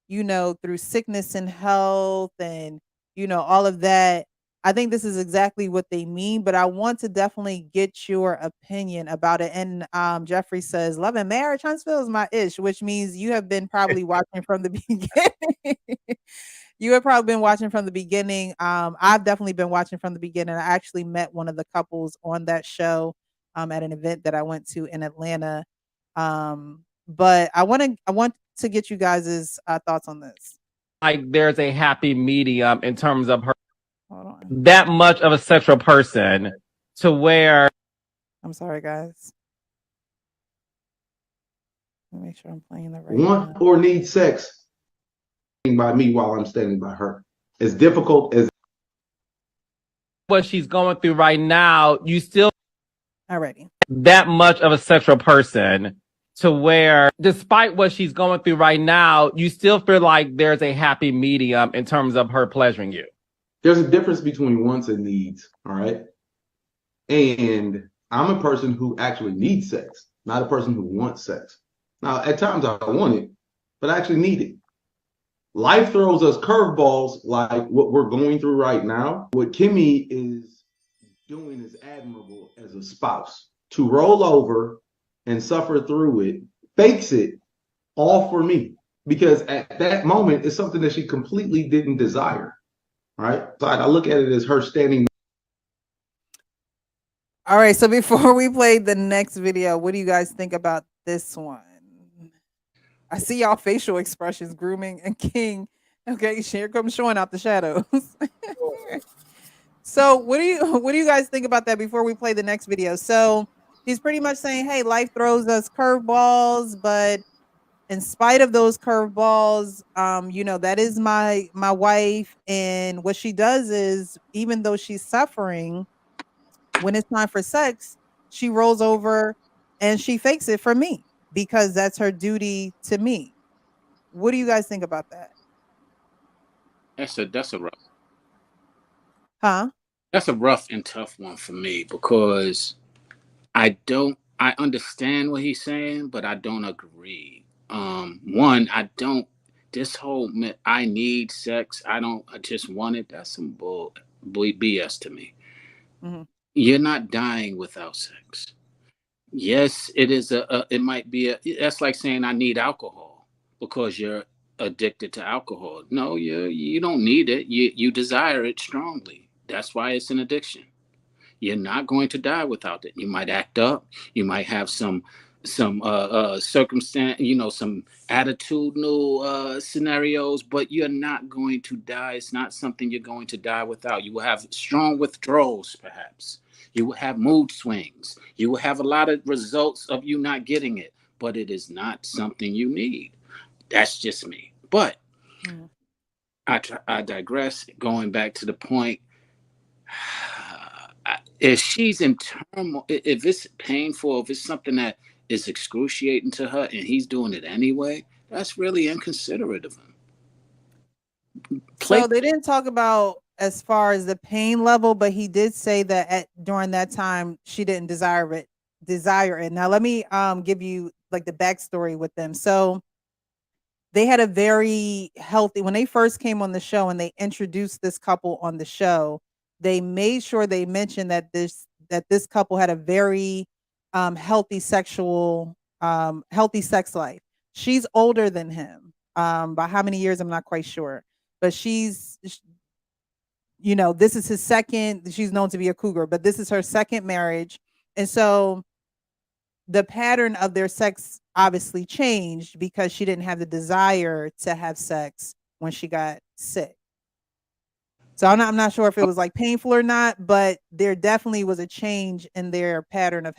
through sickness and health and, all of that. I think this is exactly what they mean, but I want to definitely get your opinion about it. And Jeffrey says, "Love and Marriage, Huntsville is my ish," which means you have been probably watching from the beginning. You have probably been watching from the beginning. I've definitely been watching from the beginning. I actually met one of the couples on that show at an event that I went to in Atlanta. But I want to get you guys' thoughts on this. Like there's a happy medium in terms of her Hold on. that much of a sexual person to where I'm sorry, guys. Let me make sure I'm playing the right Want one. or need sex by me while I'm standing by her. As difficult as what she's going through right now, you still Alrighty. that much of a sexual person to where despite what she's going through right now, you still feel like there's a happy medium in terms of her pleasuring you. there's a difference between wants and needs, all right? And I'm a person who actually needs sex, not a person who wants sex. Now, at times I want it, but I actually need it. Life throws us curveballs like what we're going through right now. What Kimmy is doing is admirable as a spouse to roll over and suffer through it, fakes it all for me. Because at that moment, it's something that she completely didn't desire. Right. So I look at it as her standing. All right. So before we play the next video, what do you guys think about this one? I see y'all facial expressions, grooming and king. Okay, here comes showing out the shadows. So what do you guys think about that before we play the next video? So he's pretty much saying, hey, life throws us curveballs, but in spite of those curveballs, that is my wife. And what she does is, even though she's suffering, when it's time for sex, she rolls over and she fakes it for me because that's her duty to me. What do you guys think about that? That's a rough Huh? that's a rough and tough one for me because I understand what he's saying, but I don't agree. One, I don't this whole I need sex, I just want it. That's some BS to me. Mhm. You're not dying without sex. Yes, it is it might be that's like saying I need alcohol because you're addicted to alcohol. No, you don't need it. You desire it strongly. That's why it's an addiction. You're not going to die without it. You might act up. You might have some circumstance, some attitudinal scenarios, but you're not going to die. It's not something you're going to die without. You will have strong withdrawals, perhaps. You will have mood swings. You will have a lot of results of you not getting it, but it is not something you need. That's just me. But Mhm. I digress. Going back to the point, if she's in turmoil, if it's painful, if it's something that is excruciating to her and he's doing it anyway, that's really inconsiderate of him. Play. So they didn't talk about as far as the pain level, but he did say that during that time she didn't desire it. Now let me give you like the backstory with them. So they had a very healthy when they first came on the show and they introduced this couple on the show, they made sure they mentioned that this couple had a very healthy sex life. She's older than him. By how many years I'm not quite sure. But this is his second, she's known to be a cougar, but this is her second marriage. And so the pattern of their sex obviously changed because she didn't have the desire to have sex when she got sick. So I'm not sure if it was like painful or not, but there definitely was a change in their pattern of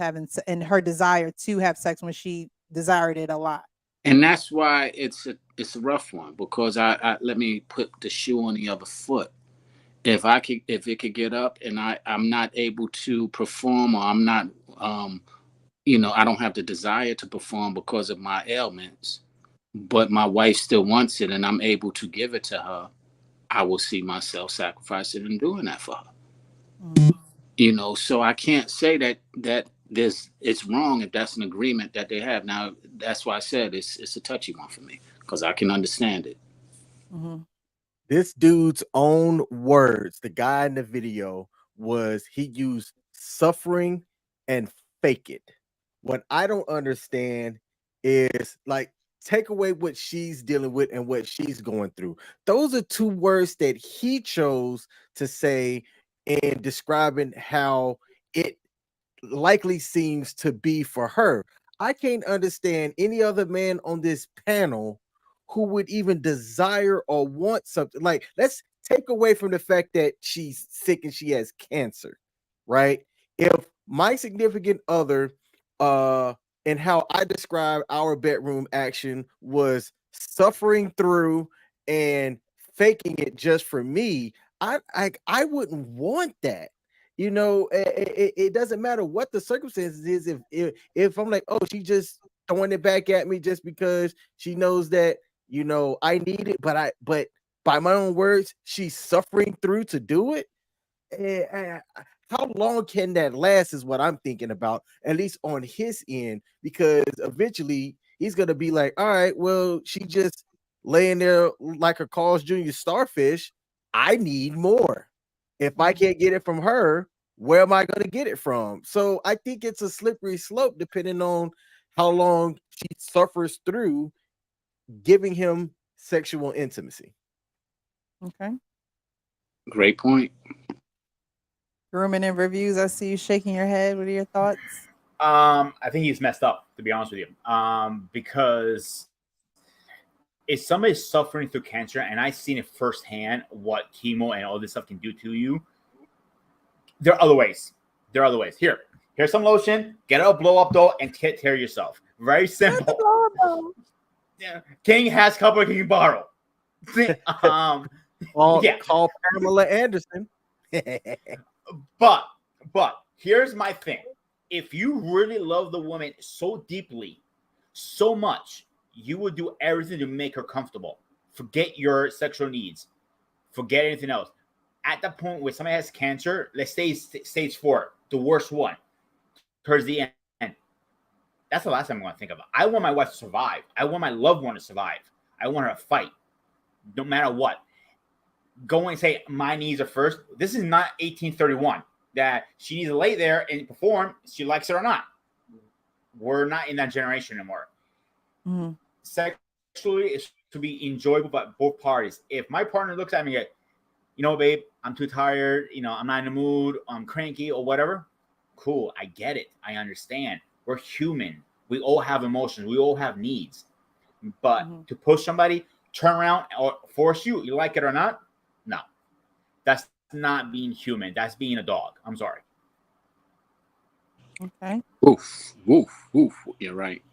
and her desire to have sex when she desired it a lot. And that's why it's a rough one because I let me put the shoe on the other foot. If it could get up and I'm not able to perform or I'm not I don't have the desire to perform because of my ailments, but my wife still wants it and I'm able to give it to her, I will see myself sacrificing and doing that for her. Mm. So I can't say that this it's wrong if that's an agreement that they have. Now that's why I said it's a touchy one for me because I can understand it. Mm-hmm. This dude's own words, the guy in the video, was he used suffering and fake it. What I don't understand is like take away what she's dealing with and what she's going through. Those are two words that he chose to say in describing how it likely seems to be for her. I can't understand any other man on this panel who would even desire or want something. Like, let's take away from the fact that she's sick and she has cancer, right? If my significant other, and how I describe our bedroom action was suffering through and faking it just for me, I wouldn't want that. It doesn't matter what the circumstances is. If I'm like, oh, she just throwing it back at me just because she knows that I need it, but by my own words, she's suffering through to do it. How long can that last is what I'm thinking about, at least on his end, because eventually he's gonna be like, all right, well, she just laying there like a Carl's Jr. starfish. I need more. If I can't get it from her, where am I going to get it from? So I think it's a slippery slope depending on how long she suffers through giving him sexual intimacy. Okay. Great point. Grooming and reviews. I see you shaking your head. What are your thoughts? I think he's messed up, to be honest with you. Because if somebody's suffering through cancer, and I've seen it firsthand what chemo and all this stuff can do to you, there are other ways. Here's some lotion. Get a blow up doll and tear yourself. Very simple. Yeah. King has couple, King borrow. Call Pamela Anderson. But here's my thing. If you really love the woman so deeply, so much, you would do everything to make her comfortable. Forget your sexual needs. Forget anything else. At the point where somebody has cancer, let's say stage 4, the worst one, towards the end, that's the last thing I'm going to think about. I want my wife to survive. I want my loved one to survive. I want her to fight, no matter what. Go and say, my needs are first. This is not 1831, that she needs to lay there and perform, she likes it or not. We're not in that generation anymore. Mm-hmm. Sexually, it should be enjoyable by both parties. If my partner looks at me like, babe, I'm too tired, I'm not in the mood, I'm cranky or whatever, cool, I get it. I understand. We're human. We all have emotions. We all have needs. But to push somebody, turn around or force you like it or not, no. That's not being human. That's being a dog. I'm sorry. Okay. Oof. You're right.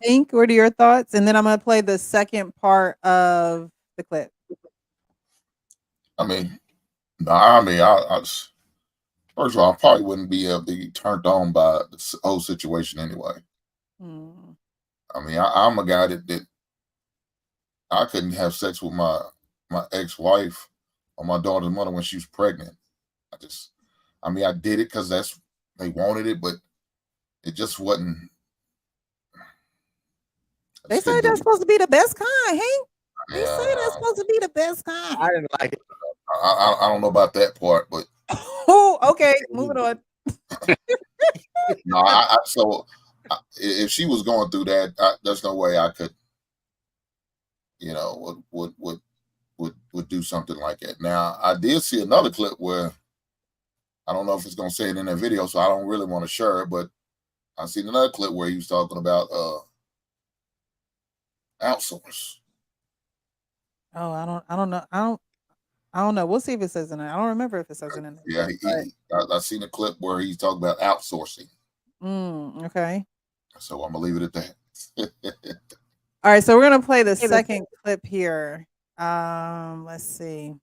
Pink, what are your thoughts? And then I'm going to play the second part of the clip. I first of all, I probably wouldn't be able to be turned on by the whole situation anyway. I'm a guy that I couldn't have sex with my ex-wife or my daughter's mother when she was pregnant. I did it because they wanted it, but it just wasn't. They say that's supposed to be the best kind, Hank. They Yeah, say that's supposed to be the best kind. I didn't like it. I don't know about that part, but oh, okay, moving on. No, if she was going through that, there's no way I could, would do something like that. Now, I did see another clip where I don't know if it's going to say it in that video, so I don't really want to share it, but I seen another clip where he was talking about outsource. Oh, I don't know. I don't know. We'll see if it says in it. I don't remember if it says in it. Yeah, I seen a clip where he's talking about outsourcing. Okay. So I'm gonna leave it at that. All right, so we're gonna play the second clip here. Let's see.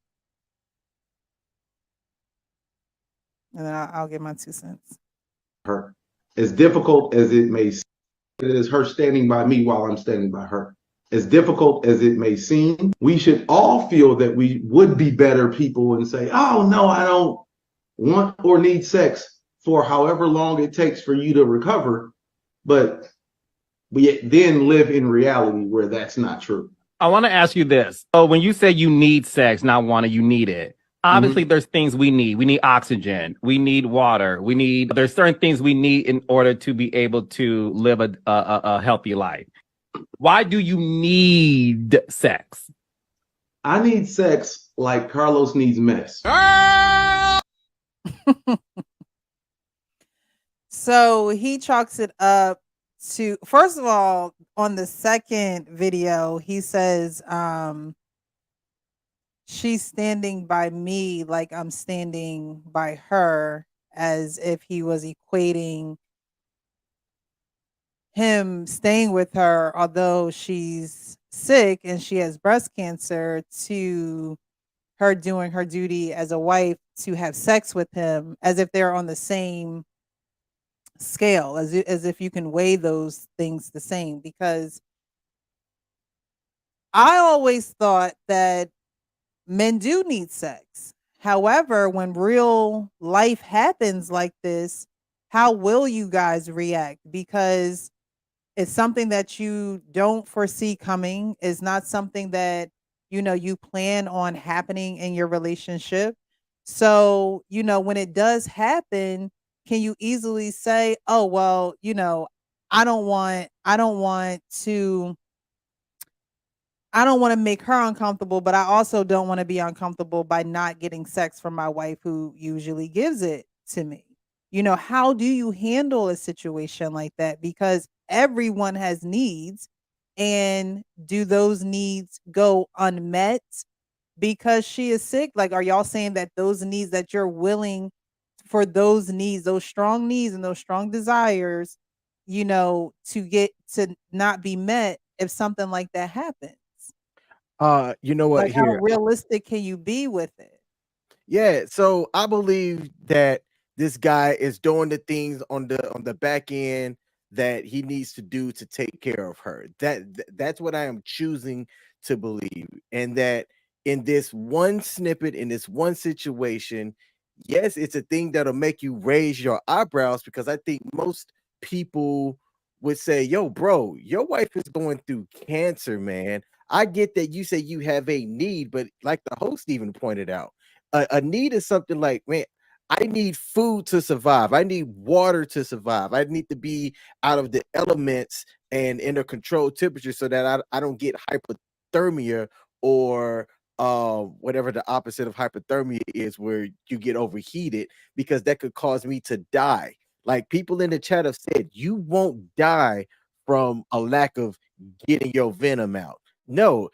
And then I'll give my 2 cents. Her. As difficult as it may seem, it is her standing by me while I'm standing by her. As difficult as it may seem, we should all feel that we would be better people and say, oh, no, I don't want or need sex for however long it takes for you to recover. But we then live in reality where that's not true. I want to ask you this. So when you say you need sex, not want to, you need it. Obviously, Mm-hmm. there's things we need. We need oxygen. We need water. There's certain things we need in order to be able to live a healthy life. Why do you need sex? I need sex like Carlos needs mess. So he chalks it up to, first of all, on the second video, he says, she's standing by me like I'm standing by her, as if he was equating him staying with her, although she's sick and she has breast cancer, to her doing her duty as a wife to have sex with him, as if they're on the same scale, as if you can weigh those things the same. Because I always thought that men do need sex. However, when real life happens like this, how will you guys react? Because it's something that you don't foresee coming. It's not something that, you plan on happening in your relationship. So, when it does happen, can you easily say, "Oh, well, I don't want to I don't want to make her uncomfortable, but I also don't want to be uncomfortable by not getting sex from my wife who usually gives it to me." How do you handle a situation like that? Because everyone has needs. And do those needs go unmet because she is sick? Like, are y'all saying that those needs, that you're willing for those needs, those strong needs and those strong desires, to get to not be met if something like that happens? You know what? Like, how Here, realistic can you be with it? yeah, so I believe that this guy is doing the things on the back end that he needs to do to take care of her. That's what I am choosing to believe. And that in this one snippet, in this one situation, yes, it's a thing that'll make you raise your eyebrows, because I think most people would say, "Yo, bro, your wife is going through cancer, man. I get that you say you have a need, but like the host even pointed out, a need is something like, man, I need food to survive. I need water to survive. I need to be out of the elements and in a controlled temperature so that I don't get hypothermia, or whatever the opposite of hypothermia is, where you get overheated, because that could cause me to die." Like, people in the chat have said, you won't die from a lack of getting your venom out. No,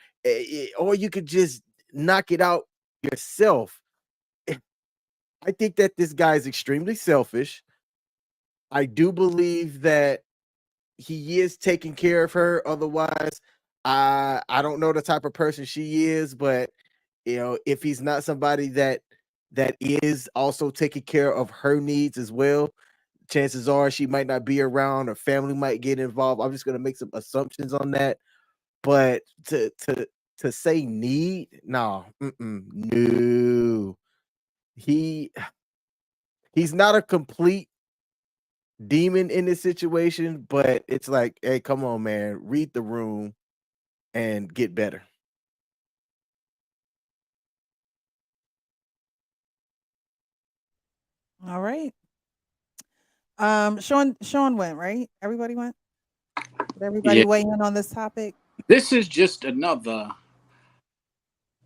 or you could just knock it out yourself. I think that this guy is extremely selfish. I do believe that he is taking care of her. Otherwise, I don't know the type of person she is, but if he's not somebody that is also taking care of her needs as well, chances are she might not be around, or family might get involved. I'm just gonna make some assumptions on that. But to say need, no, no. He he's not a complete demon in this situation, but it's like, hey, come on, man, read the room and get better. All right. Sean went, right? Everybody went? Did everybody Yeah. weigh in on this topic? This is just another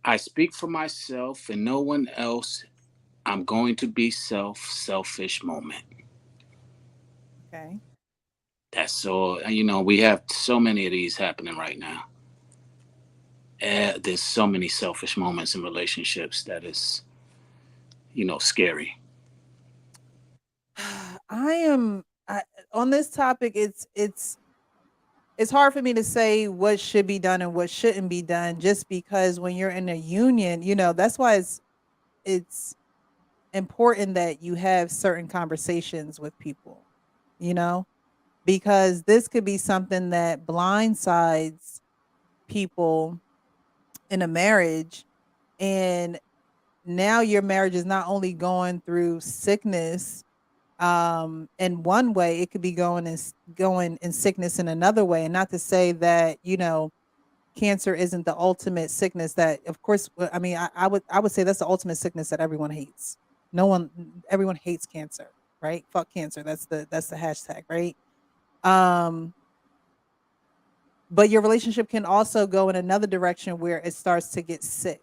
I speak for myself and no one else. I'm going to be selfish moment. Okay. That's so, we have so many of these happening right now. There's so many selfish moments in relationships that is, scary. On this topic, it's hard for me to say what should be done and what shouldn't be done, just because when you're in a union, that's why it's important that you have certain conversations with people, you know, because this could be something that blindsides people in a marriage. And now your marriage is not only going through sickness in one way, it could be going in sickness in another way. And not to say that, cancer isn't the ultimate sickness that, of course, I mean, I would say that's the ultimate sickness that everyone hates. Everyone hates cancer, right? Fuck cancer. That's the hashtag, right? Um, but your relationship can also go in another direction where it starts to get sick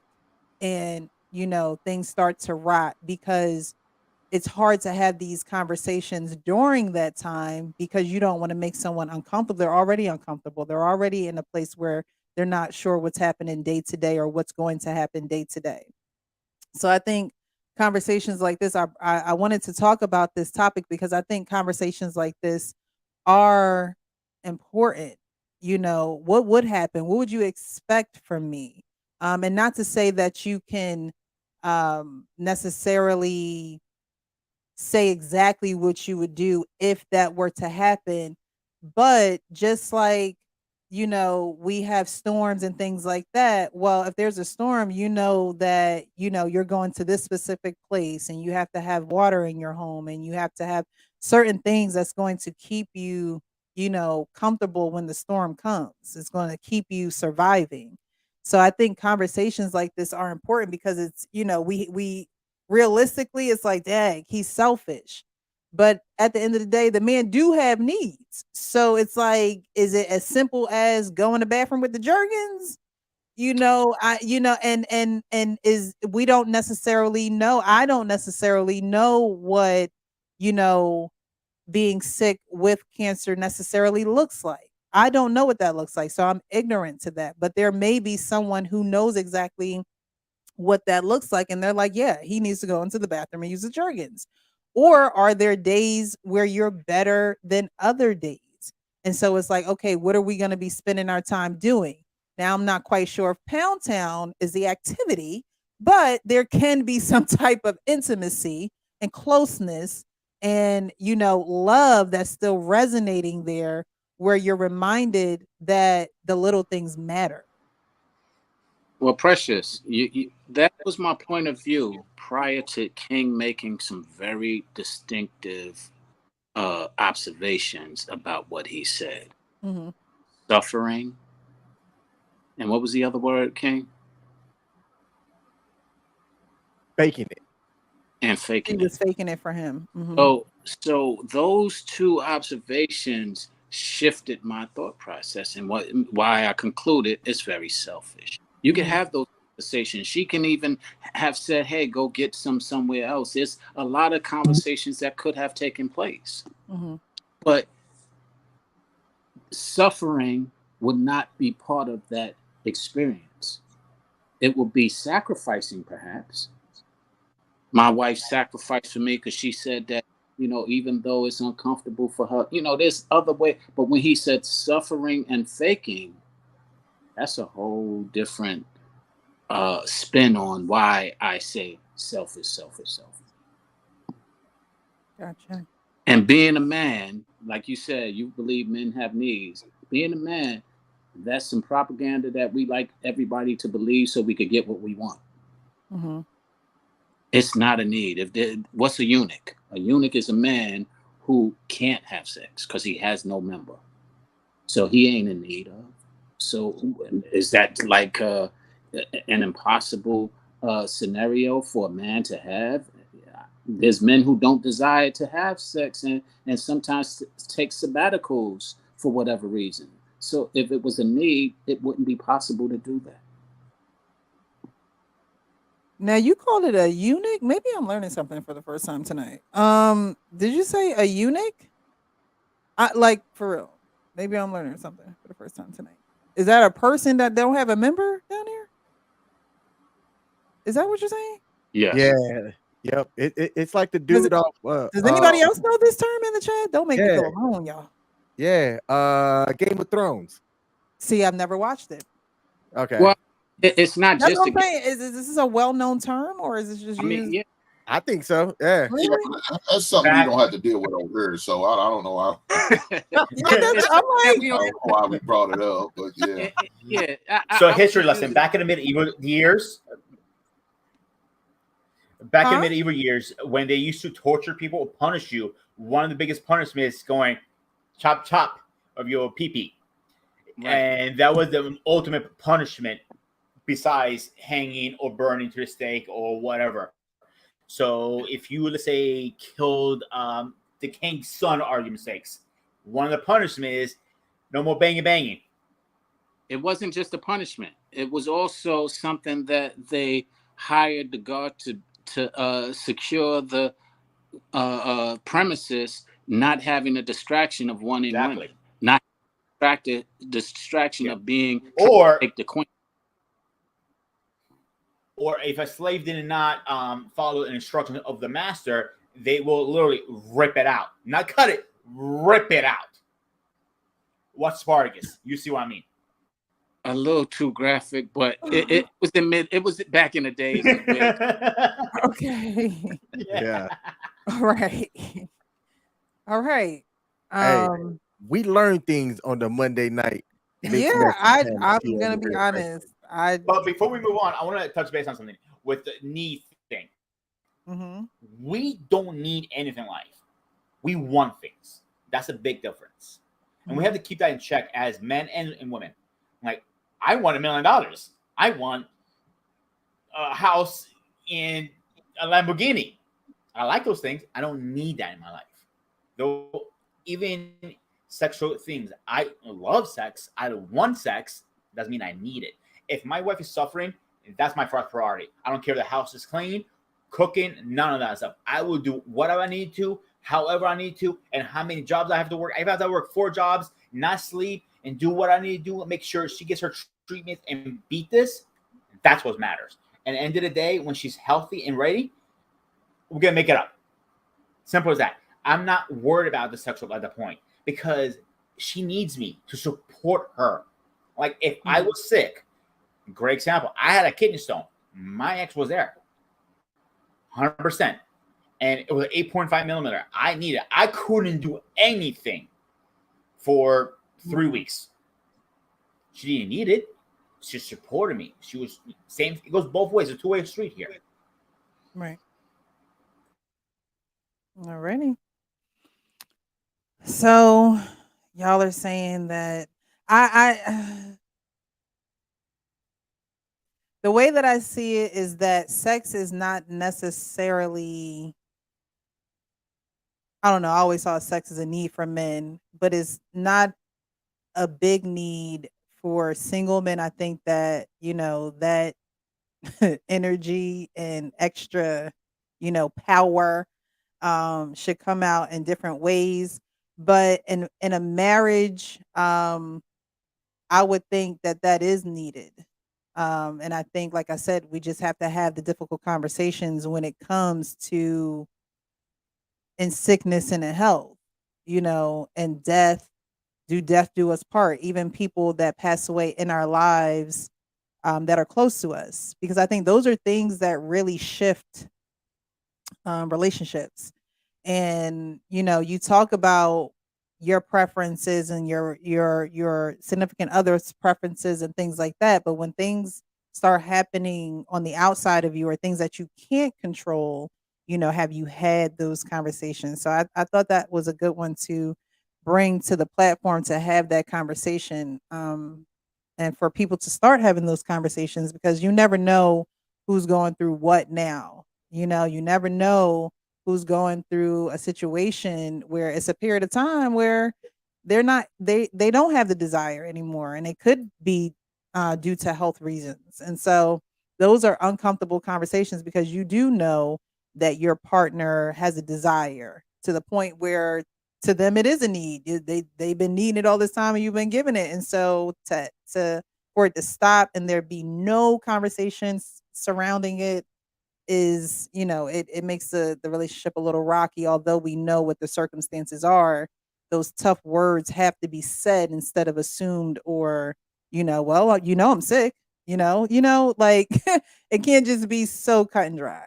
and, things start to rot because it's hard to have these conversations during that time because you don't want to make someone uncomfortable. They're already uncomfortable. They're already in a place where they're not sure what's happening day to day or what's going to happen day to day. So I think conversations like this, I wanted to talk about this topic because I think conversations like this are important. What would happen? What would you expect from me? And not to say that you can necessarily say exactly what you would do if that were to happen. But just like, we have storms and things like that. Well, if there's a storm, you know that, you're going to this specific place and you have to have water in your home and you have to have certain things that's going to keep you, comfortable when the storm comes. It's going to keep you surviving. So I think conversations like this are important because it's, we realistically, it's like, dang, he's selfish. But at the end of the day, the man do have needs. So it's like, is it as simple as going to the bathroom with the Jergens? And is we don't necessarily know. I don't necessarily know what, you know, being sick with cancer necessarily looks like. I don't know what that looks like. So I'm ignorant to that. But there may be someone who knows exactly what that looks like. And they're like, yeah, he needs to go into the bathroom and use the Jergens. Or are there days where you're better than other days? And so it's like, okay, what are we going to be spending our time doing? Now, I'm not quite sure if Pound Town is the activity, but there can be some type of intimacy and closeness and, love that's still resonating there where you're reminded that the little things matter. Well, Precious, that was my point of view prior to King making some very distinctive observations about what he said. Mm-hmm. Suffering. And what was the other word, King? Faking it. And He faking it. was faking it for him. Mm-hmm. So those two observations shifted my thought process and why I concluded it's very selfish. You can Mm-hmm. have those conversations. She can even have said, hey, go get some somewhere else. There's a lot of conversations that could have taken place. Mm-hmm. But suffering would not be part of that experience. It would be sacrificing, perhaps. My wife sacrificed for me because she said that, even though it's uncomfortable for her, there's other way. But when he said suffering and faking, that's a whole different spin on why I say selfish, selfish, selfish. Gotcha. And being a man, like you said, you believe men have needs. Being a man, that's some propaganda that we like everybody to believe so we could get what we want. Mm-hmm. It's not a need. What's a eunuch? A eunuch is a man who can't have sex because he has no member. So he ain't in need of. So is that like an impossible scenario for a man to have? There's men who don't desire to have sex and sometimes take sabbaticals for whatever reason. So if it was a need, it wouldn't be possible to do that. Now you called it a eunuch? Maybe I'm learning something for the first time tonight. Did you say a eunuch? Like for real. Maybe I'm learning something for the first time tonight. Is that a person that don't have a member down there? Is that what you're saying? Yes. Yeah. Yep. It's like the Does, dude off. does anybody else know this term in the chat? Don't make me Yeah. go alone, y'all. Yeah. Game of Thrones. See, I've never watched it. Okay. Well, it's not That's just what I'm saying. Is this a well-known term or is it just used? yeah. I think so. Yeah. Really? That's something we don't have to deal with over here. So I don't know how. Yeah, I'm like, I don't know why we brought it up, but yeah. Yeah. So history lesson. Back in the medieval years, in the medieval years, when they used to torture people or punish you, one of the biggest punishments is going chop chop of your pee-pee. Right. And that was the ultimate punishment besides hanging or burning to the stake or whatever. So if you, let's say, killed the king's son, argument's sakes, one of the punishment is no more banging. It wasn't just a punishment. It was also something that they hired the guard to secure the premises, not having a distraction of wanting women, not distraction of being or take the queen. Or if a slave did not follow an instruction of the master, they will literally rip it out. Not cut it, rip it out. What's Spartacus? You see what I mean? A little too graphic, but it was back in the days of Okay. Yeah. All right. All right. Hey, we learn things on the Monday night. Yeah, I'm gonna be honest. But before we move on, I want to touch base on something with the need thing. Mm-hmm. We don't need anything in life. We want things. That's a big difference. And we have to keep that in check as men and women. Like, I want $1 million. I want a house in a Lamborghini. I like those things. I don't need that in my life. Though, even sexual things, I love sex. I want sex. Doesn't mean I need it. If my wife is suffering, that's my first priority. I don't care if the house is clean, cooking, none of that stuff. I will do whatever I need to, however I need to, and how many jobs I have to work. If I have to work 4 jobs, not sleep, and do what I need to do, and make sure she gets her treatment and beat this, that's what matters. And at the end of the day, when she's healthy and ready, we're going to make it up. Simple as that. I'm not worried about the sexual at that point because she needs me to support her. Like, if I was sick, great example, I had a kidney stone. My ex was there. 100%. And it was 8.5 millimeter. I needed it. I couldn't do anything for 3 weeks. She didn't need it. She supported me. She was same. It goes both ways. It's a two-way street here. Right. Alrighty. So y'all are saying that I the way that I see it is that sex is not necessarily, I don't know, I always saw sex as a need for men, but it's not a big need for single men. I think that, that energy and extra, power should come out in different ways. But in a marriage, I would think that that is needed. And I think, like I said, we just have to have the difficult conversations when it comes to in sickness and in health, and death. Do death do us part? Even people that pass away in our lives, that are close to us, because I think those are things that really shift relationships. And you talk about your preferences and your significant others preferences and things like that, but when things start happening on the outside of you or things that you can't control, have you had those conversations? So I thought that was a good one to bring to the platform, to have that conversation, and for people to start having those conversations, because you never know who's going through what now. You never know who's going through a situation where it's a period of time where they don't have the desire anymore, and it could be due to health reasons. And so those are uncomfortable conversations, because you do know that your partner has a desire to the point where to them it is a need. They've been needing it all this time and you've been giving it. And so to for it to stop and there be no conversations surrounding it is, it makes the relationship a little rocky. Although we know what the circumstances are, those tough words have to be said instead of assumed, or, well, I'm sick, like it can't just be so cut and dry.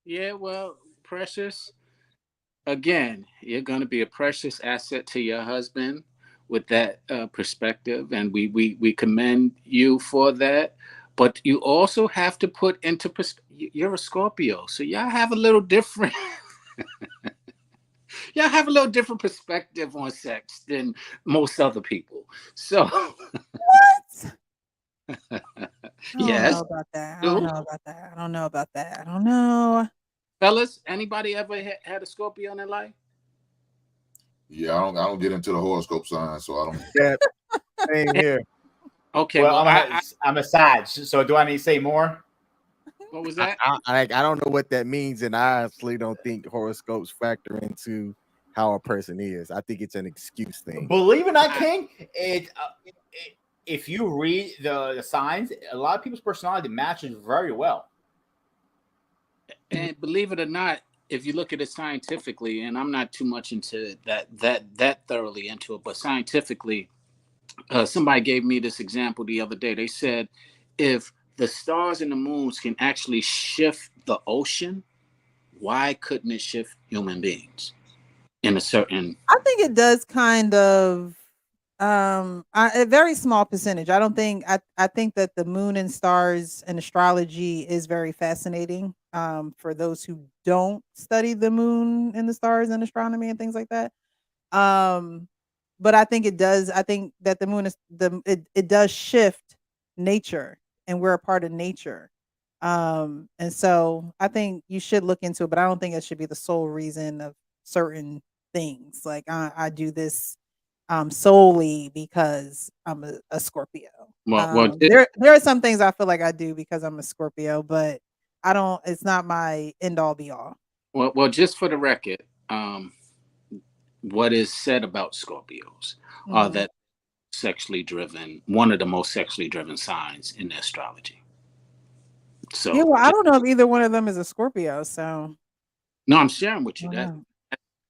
Yeah, well, Precious, again, you're going to be a precious asset to your husband with that perspective, and we commend you for that. But you also have to put into perspective, you're a Scorpio, so y'all have a little different. y'all have a little different perspective on sex than most other people. So What? I don't know yes, about that. I don't do know about that. I don't know about that. I don't know. fellas, anybody ever had a Scorpio in their life? Yeah, I don't get into the horoscope signs, so I don't. Yeah, same here. Okay, Well, well, I'm a Sag, so do I need to say more? what was I, that? I don't know what that means, and I honestly don't think horoscopes factor into how a person is. I think it's an excuse thing. Believe it or not, I- King, if you read the signs, a lot of people's personality matches very well. And believe it or not, if you look at it scientifically, and I'm not too much into that thoroughly into it, but scientifically, somebody gave me this example the other day. They said if the stars and the moons can actually shift the ocean, why couldn't it shift human beings in a certain? I think it does kind of a very small percentage. I don't think I think that the moon and stars and astrology is very fascinating for those who don't study the moon and the stars and astronomy and things like that. Um but I think it does. I think that the moon is it does shift nature, and we're a part of nature. And so I think you should look into it, but I don't think it should be the sole reason of certain things. Like I do this solely because I'm a Scorpio. There are some things I feel like I do because I'm a Scorpio, but I don't. It's not my end all be all. Well, just for the record, what is said about Scorpios are Mhm. that sexually driven, one of the most sexually driven signs in astrology. Yeah, So, well, I don't know if either one of them is a Scorpio, so no, I'm sharing with I you don't that, know.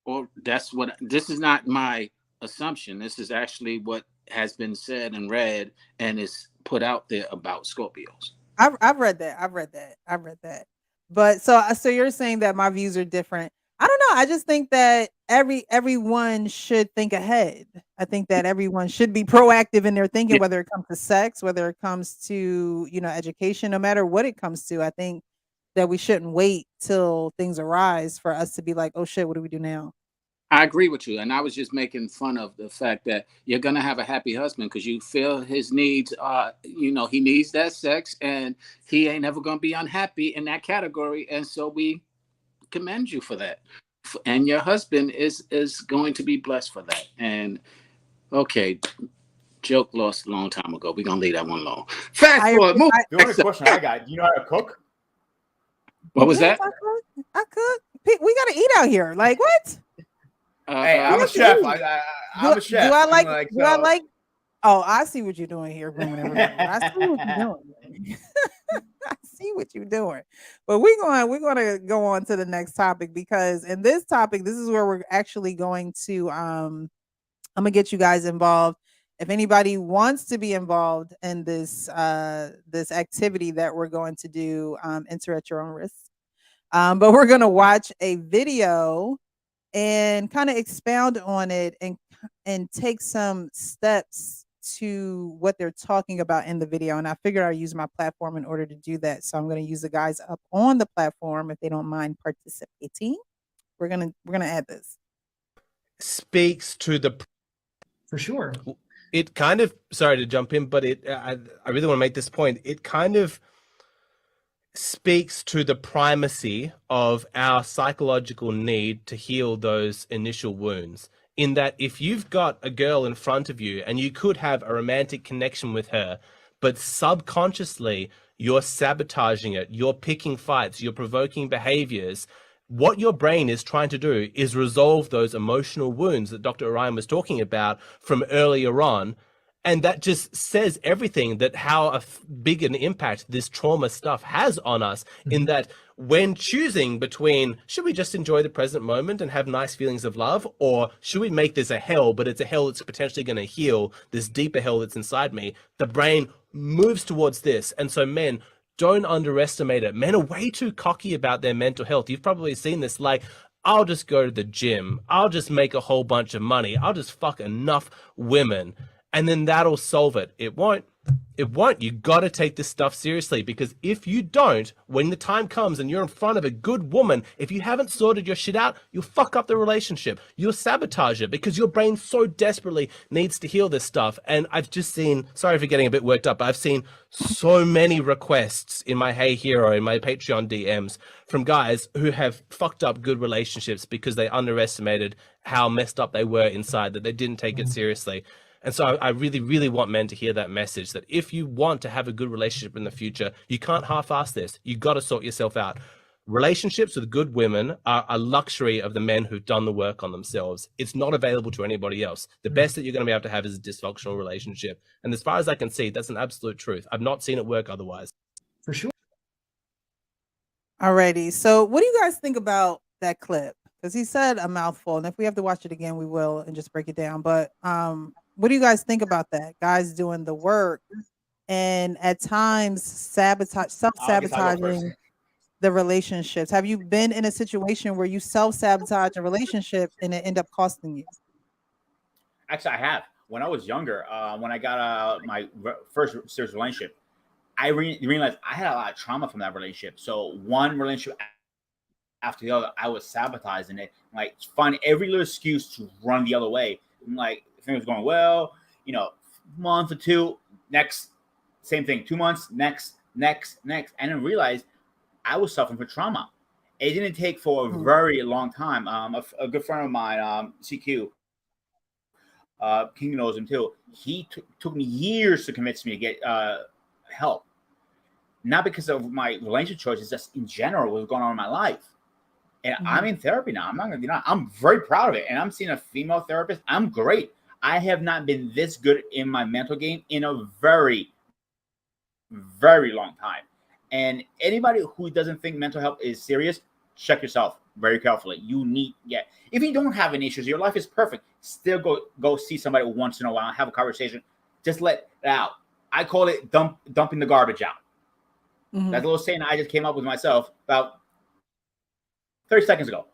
or that's what this is not my assumption. This is actually what has been said and read and is put out there about Scorpios. I've read that. I've read that. I've read that. But so you're saying that my views are different. I don't know. I just think that everyone should think ahead. I think that everyone should be proactive in their thinking, Yeah, whether it comes to sex, whether it comes to, education, no matter what it comes to. I think that we shouldn't wait till things arise for us to be like, oh shit, what do we do now? I agree with you, and I was just making fun of the fact that you're gonna have a happy husband because you feel his needs are, he needs that sex, and he ain't ever gonna be unhappy in that category, and so we commend you for that. And your husband is going to be blessed for that. And okay, joke lost a long time ago. We're gonna leave that one alone. Fast I forward, move. The only question I got: do you know how to cook? What was Yes, that? I cook. I cook. We gotta eat out here. Like what? Hey, We I'm a have to chef. eat. I'm a Do chef. I I'm like like do I so. like Oh, I see what you're doing here, grooming everybody. I see what you're doing. I see what you're doing. But we're gonna go on to the next topic, because in this topic, this is where we're actually going to I'm gonna get you guys involved. If anybody wants to be involved in this activity that we're going to do, enter at your own risk. But we're gonna watch a video and kind of expound on it, and take some steps to what they're talking about in the video. And I figured I'd use my platform in order to do that. So I'm going to use the guys up on the platform if they don't mind participating. We're gonna add this. Speaks to the For sure. it kind of, sorry to jump in, but I really want to make this point. It kind of speaks to the primacy of our psychological need to heal those initial wounds. In that, if you've got a girl in front of you and you could have a romantic connection with her, but subconsciously you're sabotaging it, you're picking fights, you're provoking behaviors, what your brain is trying to do is resolve those emotional wounds that Dr. Orion was talking about from earlier on. And that just says everything, that how big an impact this trauma stuff has on us, in that when choosing between, should we just enjoy the present moment and have nice feelings of love, or should we make this a hell, but it's a hell that's potentially going to heal this deeper hell that's inside me, the brain moves towards this. And so men, don't underestimate it. Men are way too cocky about their mental health. You've probably seen this, like, I'll just go to the gym, I'll just make a whole bunch of money, I'll just fuck enough women, and then that'll solve it. It won't. It won't. You got to take this stuff seriously, because if you don't, when the time comes and you're in front of a good woman, if you haven't sorted your shit out, you'll fuck up the relationship. You'll sabotage it because your brain so desperately needs to heal this stuff. And I've just seen, sorry for getting a bit worked up, but I've seen so many requests in my Hey Hero, in my Patreon DMs from guys who have fucked up good relationships because they underestimated how messed up they were inside, that they didn't take it seriously. And so I really, really want men to hear that message, that if you want to have a good relationship in the future, you can't half-ass this. You got to sort yourself out. Relationships with good women are a luxury of the men who've done the work on themselves. It's not available to anybody else. The best that you're going to be able to have is a dysfunctional relationship. And as far as I can see, that's an absolute truth. I've not seen it work otherwise. For sure. Alrighty. So what do you guys think about that clip? Because he said a mouthful, and if we have to watch it again, we will and just break it down. But what do you guys think about that? Guys doing the work and at times self-sabotaging the relationships. Have you been in a situation where you self-sabotage a relationship and it end up costing you? Actually, I have. When I was younger, when I got my first serious relationship, I realized I had a lot of trauma from that relationship. So one relationship after the other, I was sabotaging it, like find every little excuse to run the other way. I'm like, things was going well, month or two, next, same thing, 2 months, next, and then realized I was suffering from trauma. It didn't take for a very long time. A good friend of mine, CQ, King knows him too. He took me years to convince me to get help. Not because of my relationship choices, just in general, what's going on in my life. And I'm in therapy now. I'm not gonna deny. I'm very proud of it. And I'm seeing a female therapist. I'm great. I have not been this good in my mental game in a very, very long time. And anybody who doesn't think mental health is serious, check yourself very carefully. You need, if you don't have any issues, your life is perfect. Still go see somebody once in a while, have a conversation. Just let it out. I call it dumping the garbage out. That's a little saying I just came up with myself about 30 seconds ago.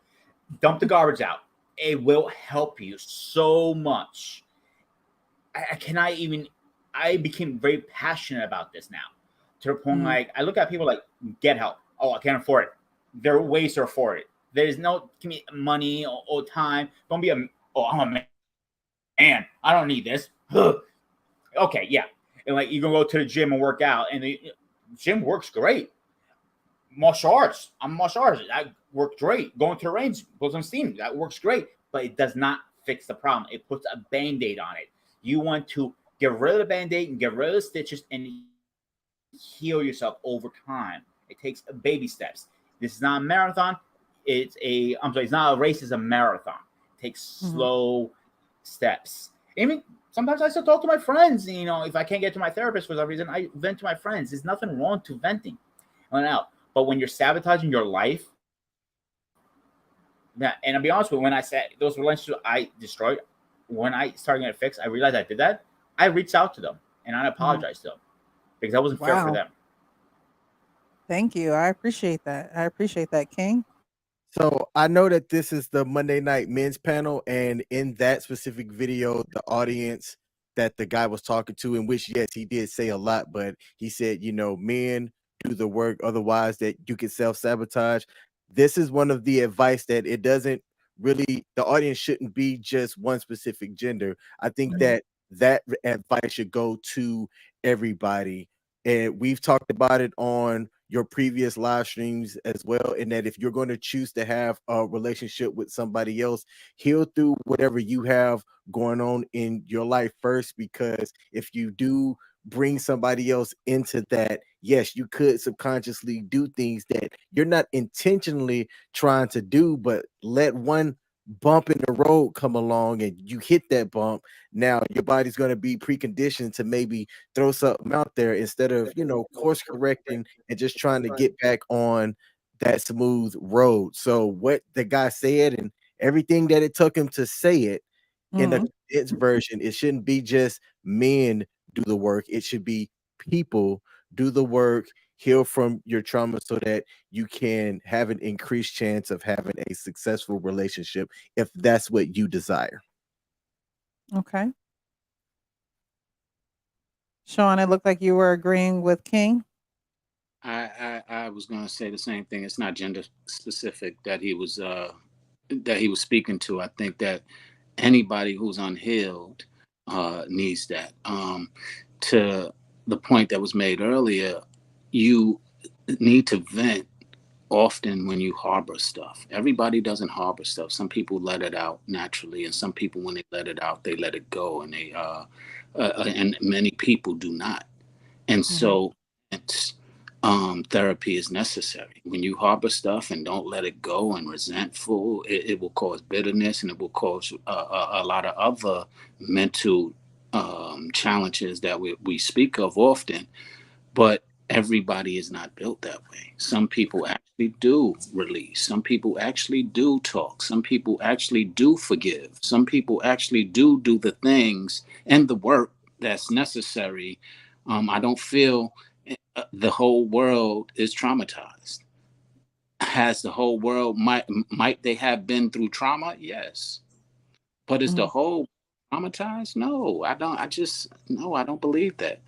Dump the garbage out. It will help you so much. I became very passionate about this now, to the point like I look at people like, get help. Oh, I can't afford it. There are ways to afford it. There's no give me money or time. Don't be I'm a man. I don't need this. Okay, yeah. And like you can go to the gym and work out, and the gym works great. Martial arts. I'm martial arts. That worked great. Going to the range, put some steam. That works great. But it does not fix the problem. It puts a Band-Aid on it. You want to get rid of the Band-Aid and get rid of the stitches and heal yourself over time. It takes baby steps. This is not a marathon. It's not a race, it's a marathon. It takes slow steps. Even sometimes I still talk to my friends. If I can't get to my therapist for some reason, I vent to my friends. There's nothing wrong to venting. But when you're sabotaging your life, and I'll be honest with you, when I said those relationships I destroyed, when I started getting it fixed, I realized I did that. I reached out to them and I apologized to them because I wasn't fair for them. Thank you. I appreciate that, King. So I know that this is the Monday Night Men's Panel, and in that specific video, the audience that the guy was talking to, in which, yes, he did say a lot, but he said, men do the work, otherwise that you can self-sabotage. This is one of the advice that it doesn't really, the audience shouldn't be just one specific gender. I think that advice should go to everybody. And we've talked about it on your previous live streams as well, in that if you're going to choose to have a relationship with somebody else, heal through whatever you have going on in your life first, because if you do bring somebody else into that, yes, you could subconsciously do things that you're not intentionally trying to do, but let one bump in the road come along and you hit that bump. Now your body's going to be preconditioned to maybe throw something out there instead of course correcting and just trying to get back on that smooth road. So what the guy said and everything that it took him to say it in a condensed version, it shouldn't be just men do the work. It should be people do the work, heal from your trauma so that you can have an increased chance of having a successful relationship if that's what you desire. Okay. Sean, it looked like you were agreeing with King. I was going to say the same thing. It's not gender specific that he was speaking to. I think that anybody who's unhealed needs that. To the point that was made earlier, you need to vent often when you harbor stuff. Everybody doesn't harbor stuff. Some people let it out naturally, and some people, when they let it out, they let it go, and and many people do not. And Mhm. so, it's, therapy is necessary. When you harbor stuff and don't let it go and resentful, it will cause bitterness, and it will cause a lot of other mental challenges that we speak of often. But everybody is not built that way. Some people actually do release. Some people actually do talk. Some people actually do forgive. Some people actually do the things and the work that's necessary. I don't feel the whole world is traumatized. Has the whole world might they have been through trauma? Yes. But is the Mhm. whole traumatized? No, I don't. I just no, I don't believe that.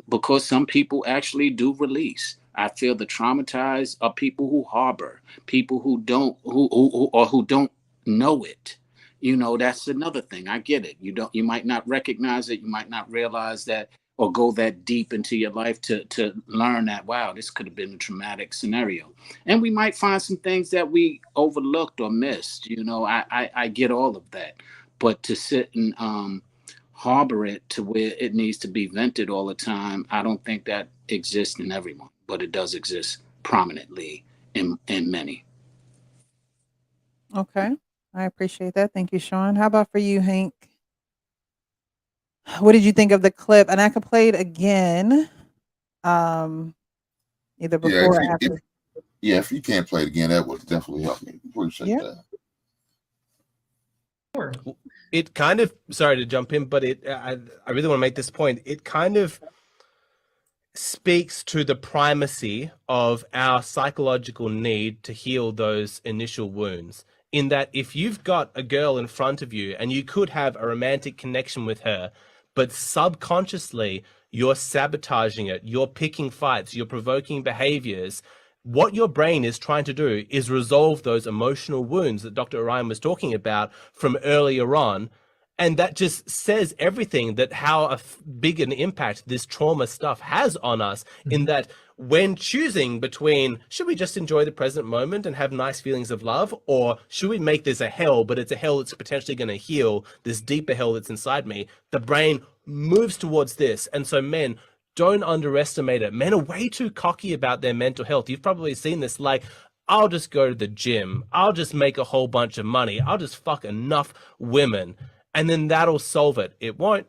Because some people actually do release. I feel the traumatized are people who harbor, people who don't, who don't know it. You know, that's another thing. I get it. You might not recognize it. You might not realize that, or go that deep into your life to learn that, wow, this could have been a traumatic scenario. And we might find some things that we overlooked or missed. You know, I get all of that. But to sit and harbor it to where it needs to be vented all the time, I don't think that exists in everyone, but it does exist prominently in many. Okay. I appreciate that. Thank you, Sean. How about for you, Hank? What did you think of the clip? And I could play it again, um, either Yeah, before or after. if you can't play it again, that would definitely help me. Appreciate Yeah. that. It kind of, sorry to jump in, but I really want to make this point. It kind of speaks to the primacy of our psychological need to heal those initial wounds. In that, if you've got a girl in front of you and you could have a romantic connection with her, but subconsciously you're sabotaging it, you're picking fights, you're provoking behaviors, what your brain is trying to do is resolve those emotional wounds that Dr. Orion was talking about from earlier on. And that just says everything, that how big an impact this trauma stuff has on us, in that when choosing between, should we just enjoy the present moment and have nice feelings of love, or should we make this a hell, but it's a hell that's potentially going to heal this deeper hell that's inside me, the brain moves towards this. And so men, don't underestimate it. Men are way too cocky about their mental health. You've probably seen this, like, I'll just go to the gym, I'll just make a whole bunch of money, I'll just fuck enough women, and then that'll solve it. It won't.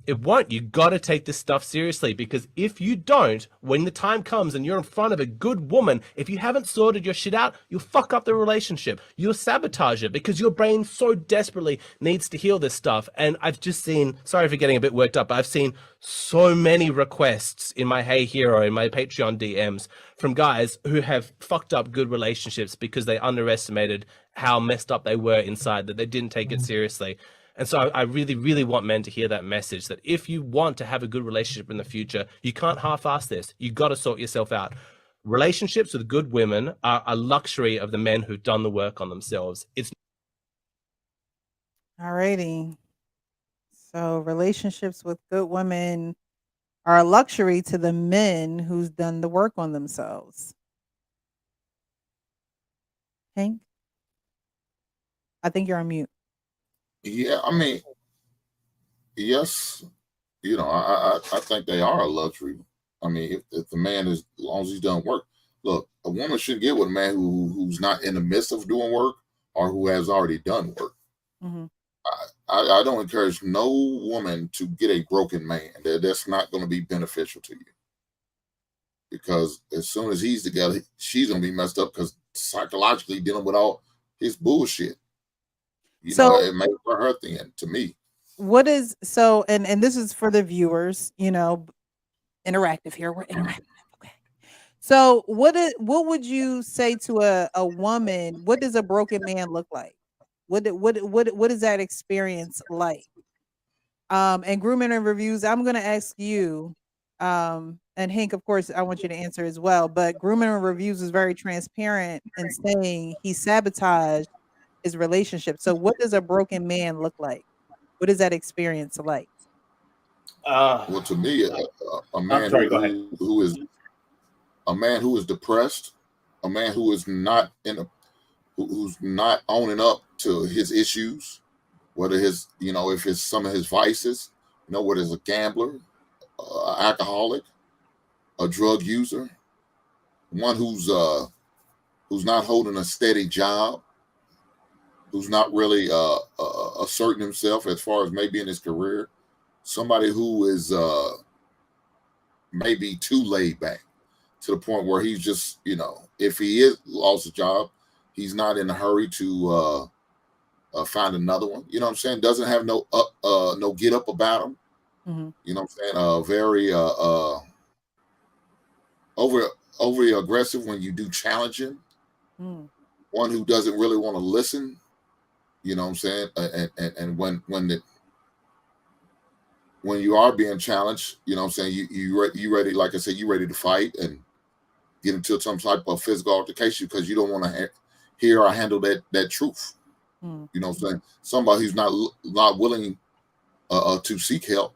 It won't. You got to take this stuff seriously, because if you don't, when the time comes and you're in front of a good woman, if you haven't sorted your shit out, you'll fuck up the relationship. You'll sabotage it because your brain so desperately needs to heal this stuff. And I've just seen, sorry for getting a bit worked up, but I've seen so many requests in my Hey Hero, in my Patreon DMs, from guys who have fucked up good relationships because they underestimated how messed up they were inside, that they didn't take it seriously. And so I really, really want men to hear that message, that if you want to have a good relationship in the future, you can't half-ass this. You got to sort yourself out. Relationships with good women are a luxury of the men who've done the work on themselves. It's Alrighty. So relationships with good women are a luxury to the men who's done the work on themselves. Hank, I think you're on mute. Yeah, I mean, yes, I think they are a luxury. I mean, if the man is, as long as he's done work. Look, a woman should get with a man who's not in the midst of doing work or who has already done work. Mm-hmm. I don't encourage no woman to get a broken man. That's not going to be beneficial to you, because as soon as he's together, she's going to be messed up because psychologically dealing with all his bullshit. So It makes her thin to me. what is so and this is for the viewers, interactive here. We're interactive. Okay. So what would you say to a woman? What does a broken man look like? What is that experience like? And grooming and reviews, I'm going to ask you, and Hank, of course, I want you to answer as well. But grooming and reviews is very transparent in saying he sabotaged his relationship. So, what does a broken man look like? What is that experience like? Well, to me, a I'm man sorry. Go ahead. who is a man who is depressed, a man who is not who's not owning up to his issues, whether his, if it's some of his vices, whether it's a gambler, alcoholic, a drug user, one who's not holding a steady job, who's not really asserting himself as far as maybe in his career, somebody who is maybe too laid back to the point where he's just, if he is lost a job, he's not in a hurry to find another one. You know what I'm saying? Doesn't have no get up about him. Mm-hmm. You know what I'm saying? Very overly aggressive when you do challenge him. Mm. One who doesn't really want to listen. You know what I'm saying? And when you are being challenged, you know what I'm saying, you ready, like I said, you ready to fight and get into some type of physical altercation because you don't want to hear or handle that truth. Mm. You know what I'm saying? Somebody who's not willing to seek help.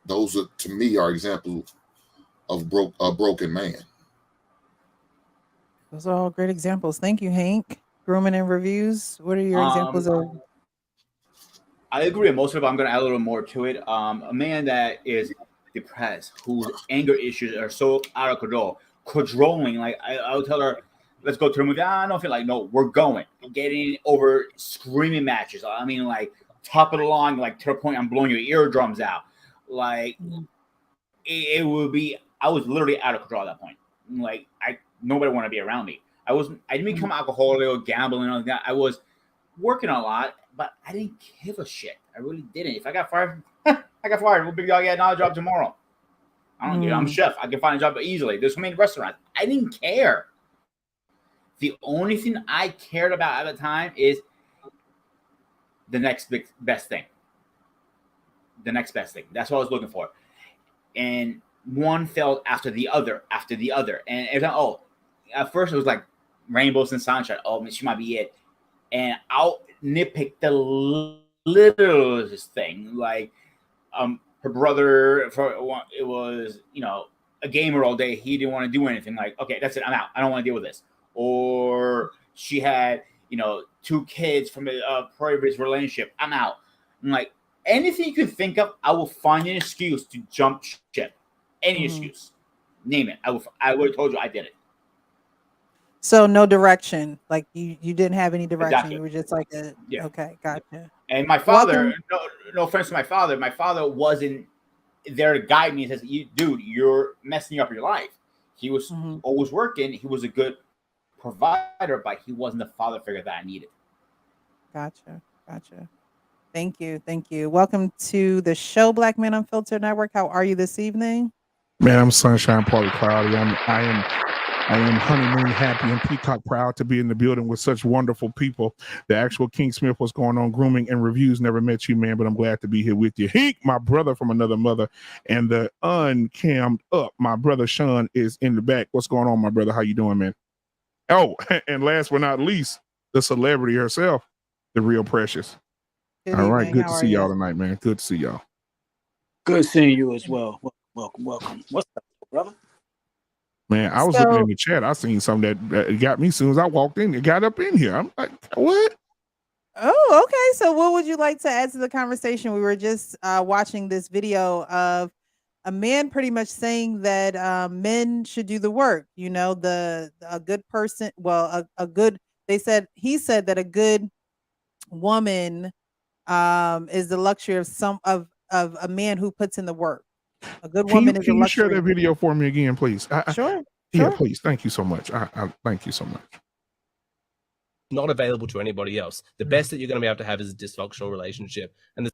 Those are, to me, are examples of a broken man. Those are all great examples. Thank you, Hank. Grooming and reviews. What are your examples of? I agree with most of it. But I'm going to add a little more to it. A man that is depressed, whose anger issues are so out of control, cajoling. Like I would tell her, "Let's go to the movie." I don't feel like, no, we're going. Getting over screaming matches. I mean, like top of the line, like to the point I'm blowing your eardrums out. Like it would be. I was literally out of control at that point. Like nobody wanted to be around me. I didn't become alcoholic or gambling or that. I was working a lot, but I didn't give a shit. I really didn't. If I got fired, I got fired. What big deal? I get another job tomorrow. I don't care. I'm a chef. I can find a job easily. There's so many restaurants. I didn't care. The only thing I cared about at the time is the next best thing. The next best thing. That's what I was looking for. And one fell after the other, And every time, at first it was like rainbows and sunshine. Oh, she might be it. And I'll nitpick the littlest thing. Like her brother, it was, a gamer all day. He didn't want to do anything. Like, okay, that's it. I'm out. I don't want to deal with this. Or she had, 2 kids from a previous relationship. I'm out. I'm like, anything you could think of, I will find an excuse to jump ship. Any excuse. Name it. I would have told you I did it. So no direction. Like you didn't have any direction. Exactly. You were just like yeah. Okay, gotcha. And my father, no offense to my father wasn't there to guide me and says, dude, you're messing up your life. He was always working. He was a good provider, but he wasn't the father figure that I needed. Gotcha. Thank you. Welcome to the show, Black Men Unfiltered Network. How are you this evening? Man, I'm sunshine, partly cloudy. I am honeymoon happy and peacock proud to be in the building with such wonderful people. The actual King Smith, what's going on? Grooming and reviews. Never met you, man, but I'm glad to be here with you. Hank, my brother from another mother, and the uncammed up, my brother Sean is in the back. What's going on, my brother? How you doing, man? Oh, and last but not least, the celebrity herself, the real Precious. All right, good to see y'all tonight, man. Good to see y'all. Good seeing you as well. Welcome. What's up, brother? Man, I was looking in the chat. I seen something that got me as soon as I walked in. It got up in here. I'm like, what? Oh, okay. So what would you like to add to the conversation? We were just watching this video of a man pretty much saying that men should do the work. A good person. Well, he said that a good woman is the luxury of a man who puts in the work. A good woman is a luxury. Can you share that video for me again, please? Sure. Yeah, please. Thank you so much. I thank you so much. Not available to anybody else. The best that you're going to be able to have is a dysfunctional relationship, and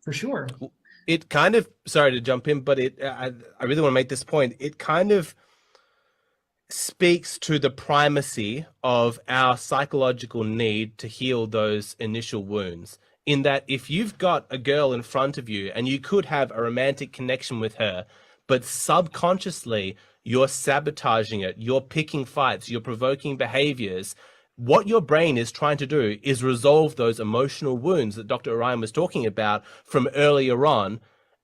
for sure, it kind of. Sorry to jump in, but I really want to make this point. It kind of speaks to the primacy of our psychological need to heal those initial wounds. in that if you've got a girl in front of you and you could have a romantic connection with her, but subconsciously you're sabotaging it, you're picking fights, you're provoking behaviors, what your brain is trying to do is resolve those emotional wounds that Dr. Orion was talking about from earlier on.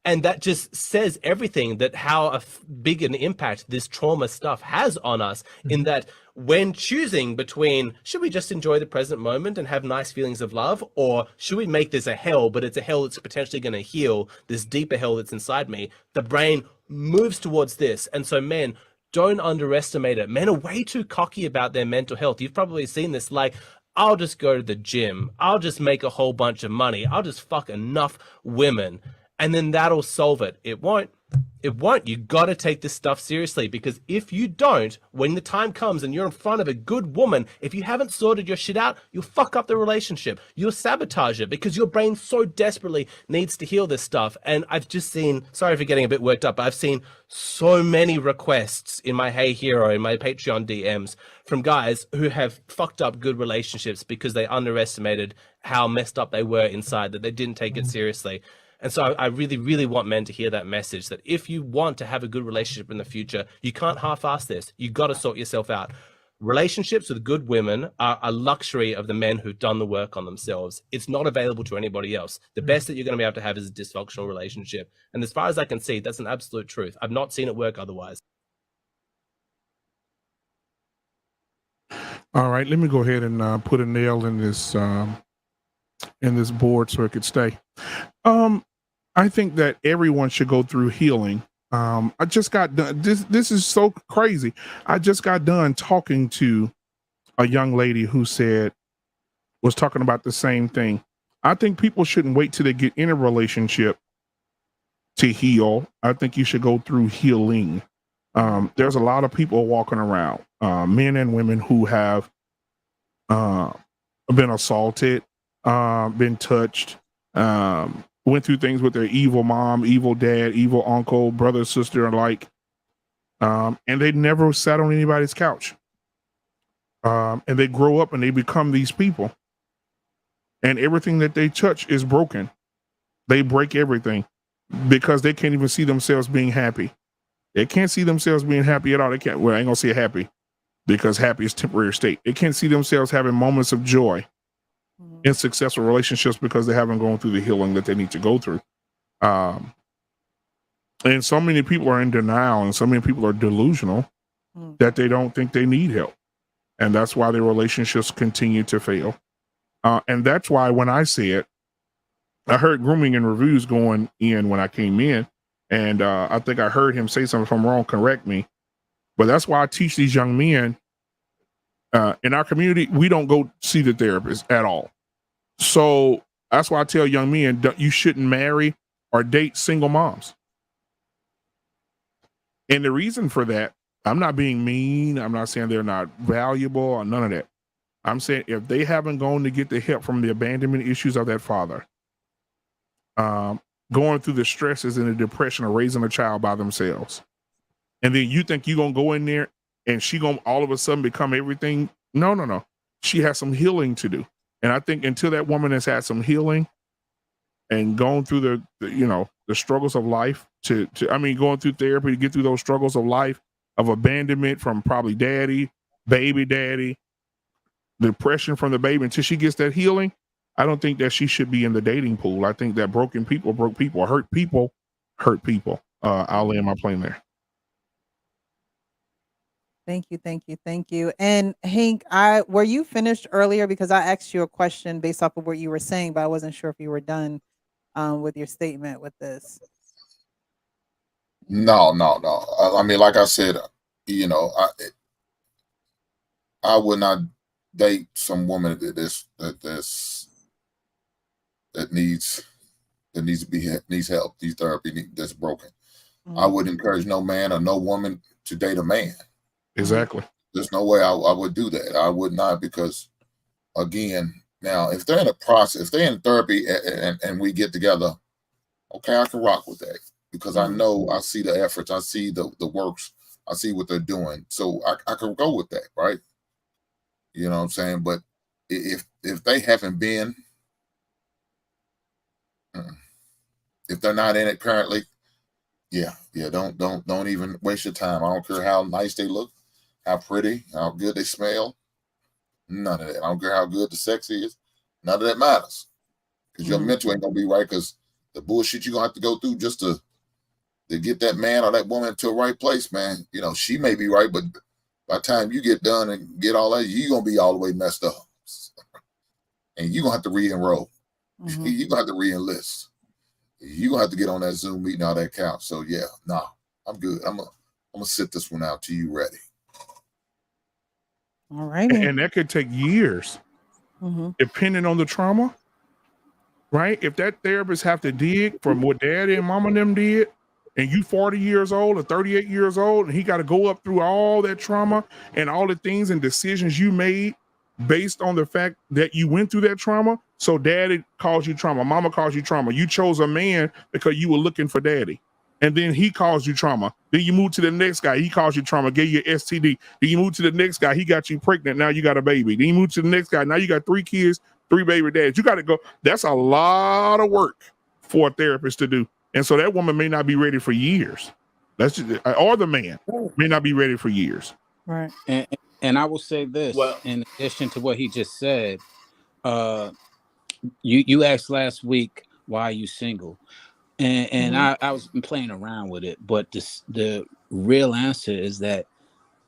And that just says everything, that how big an impact this trauma stuff has on us, in that when choosing between, should we just enjoy the present moment and have nice feelings of love, or should we make this a hell, but it's a hell that's potentially going to heal this deeper hell that's inside me, the brain moves towards this. And so men, don't underestimate it. Men are way too cocky about their mental health. You've probably seen this, like, I'll just go to the gym, I'll just make a whole bunch of money, I'll just fuck enough women, and then that'll solve it. It won't. It won't. You got to take this stuff seriously, because if you don't, when the time comes and you're in front of a good woman, if you haven't sorted your shit out, you'll fuck up the relationship. You'll sabotage it because your brain so desperately needs to heal this stuff. And I've just seen, sorry for getting a bit worked up, but I've seen so many requests in my Hey Hero, in my Patreon DMs, from guys who have fucked up good relationships because they underestimated how messed up they were inside, that they didn't take it seriously. And so I really, really want men to hear that message, that if you want to have a good relationship in the future, you can't half-ass this. You got to sort yourself out. Relationships with good women are a luxury of the men who've done the work on themselves. It's not available to anybody else. The best that you're going to be able to have is a dysfunctional relationship. And as far as I can see, that's an absolute truth. I've not seen it work otherwise. All right, let me go ahead and put a nail in this board so it could stay. I think that everyone should go through healing. I just got done. This is so crazy. I just got done talking to a young lady who was talking about the same thing. I think people shouldn't wait till they get in a relationship to heal. I think you should go through healing. There's a lot of people walking around, men and women, who have been assaulted, been touched, went through things with their evil mom, evil dad, evil uncle, brother, sister alike, and they never sat on anybody's couch. And they grow up and they become these people, and everything that they touch is broken. They break everything because they can't even see themselves being happy. They can't see themselves being happy at all. They can't. Well, I ain't gonna say happy, because happy is temporary state. They can't see themselves having moments of joy in successful relationships because they haven't gone through the healing that they need to go through. And so many people are in denial, and so many people are delusional that they don't think they need help. And that's why their relationships continue to fail. And that's why when I said, I heard grooming and reviews going in when I came in, and I think I heard him say something. If I'm wrong, correct me. But that's why I teach these young men in our community. We don't go see the therapist at all. So that's why I tell young men, you shouldn't marry or date single moms. And the reason for that, I'm not being mean. I'm not saying they're not valuable or none of that. I'm saying if they haven't gone to get the help from the abandonment issues of that father, going through the stresses and the depression of raising a child by themselves, and then you think you're going to go in there and she going to all of a sudden become everything. No. She has some healing to do. And I think until that woman has had some healing and gone through the struggles of life going through therapy to get through those struggles of life, of abandonment from probably baby daddy, depression from the baby, until she gets that healing, I don't think that she should be in the dating pool. I think that broke people, hurt people. I'll land my plane there. Thank you. And Hank, were you finished earlier? Because I asked you a question based off of what you were saying, but I wasn't sure if you were done with your statement with this. No. I mean, like I said, I would not date some woman that needs help, needs therapy, that's broken. I wouldn't encourage no man or no woman to date a man. Exactly. There's no way I would do that. I would not, because again, now if they're in a process, if they're in therapy and we get together, okay, I can rock with that, because I know, I see the efforts, I see the works, I see what they're doing. So I can go with that, right? You know what I'm saying? But if they haven't been If they're not in it currently, yeah, don't even waste your time. I don't care how nice they look, how pretty, how good they smell. None of that. I don't care how good the sex is. None of that matters. Because your mental ain't gonna be right. Because the bullshit you're gonna have to go through just to get that man or that woman to a right place, man. You know, she may be right, but by the time you get done and get all that, you're gonna be all the way messed up. And you're gonna have to re-enroll. You're gonna have to re-enlist. You're gonna have to get on that Zoom meeting, all that count. So yeah, nah, I'm good. I'm gonna sit this one out till you ready. All right. And that could take years, depending on the trauma, right? If that therapist have to dig from what daddy and mama and them did, and you 40 years old or 38 years old, and he got to go up through all that trauma and all the things and decisions you made based on the fact that you went through that trauma. So daddy caused you trauma, mama caused you trauma. You chose a man because you were looking for daddy. And then he caused you trauma. Then you move to the next guy. He caused you trauma, gave you an STD. Then you move to the next guy. He got you pregnant. Now you got a baby. Then you move to the next guy. Now you got 3 kids, 3 baby dads. You got to go. That's a lot of work for a therapist to do. And so that woman may not be ready for years. That's just, or the man may not be ready for years. Right. And I will say this, Well, in addition to what he just said, you asked last week, why are you single? And I was playing around with it, but the real answer is that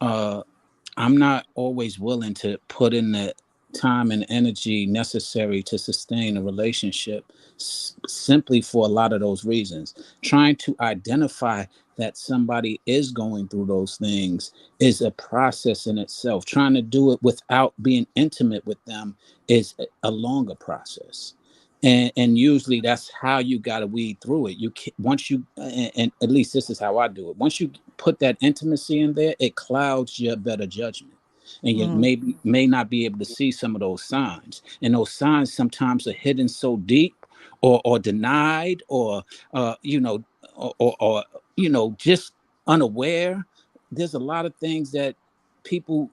I'm not always willing to put in the time and energy necessary to sustain a relationship simply for a lot of those reasons. Trying to identify that somebody is going through those things is a process in itself. Trying to do it without being intimate with them is a longer process. And usually that's how you got to weed through it. You can, once you and at least this is how I do it. Once you put that intimacy in there, it clouds your better judgment, and you may not be able to see some of those signs. And those signs sometimes are hidden so deep, or denied, or or just unaware. There's a lot of things that people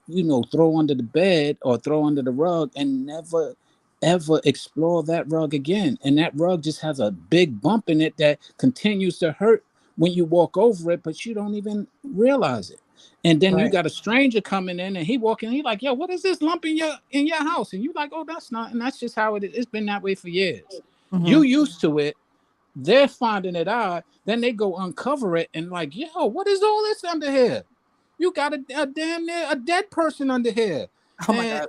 throw under the bed or throw under the rug and never ever explore that rug again. And that rug just has a big bump in it that continues to hurt when you walk over it, but you don't even realize it. And then you got a stranger coming in and he walking, he like, yo, what is this lump in your house? And you like, oh, that's not, and that's just how it is. It's been that way for years. You used to it, they're finding it out, then they go uncover it and like, yo, what is all this under here? You got a damn near a dead person under here. Oh my God.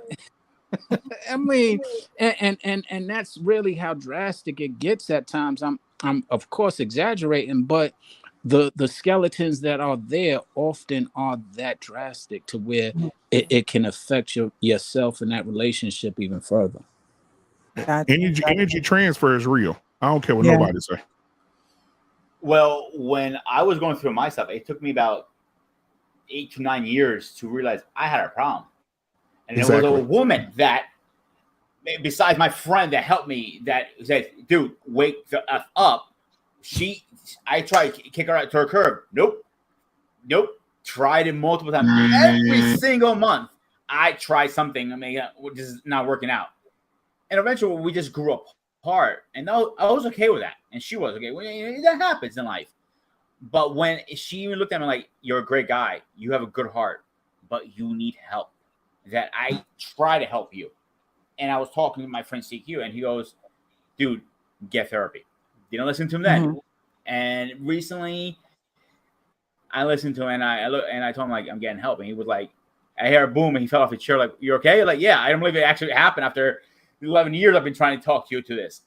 I mean, and that's really how drastic it gets at times. I'm of course exaggerating, but the skeletons that are there often are that drastic to where it can affect yourself and that relationship even further. Gotcha. Energy transfer is real. I don't care what Yeah. nobody say. Well, when I was going through my stuff, it took me about 8 to 9 years to realize I had a problem. And there was a woman that, besides my friend that helped me, that said, dude, wake the F up. I tried to kick her out to her curb. Nope. Tried it multiple times. Every single month, I tried something. I mean, this is not working out. And eventually, we just grew apart. And I was okay with that. And she was okay. Well, that happens in life. But when she even looked at me like, you're a great guy. You have a good heart. But you need help. That I try to help you. And I was talking to my friend CQ, and he goes, dude, get therapy. Didn't listen to him then. And recently, I listened to him, and I told him, like, I'm getting help. And he was like, I hear a boom, and he fell off his chair, like, you're okay? Like, yeah, I don't believe it actually happened after 11 years I've been trying to talk to you to this.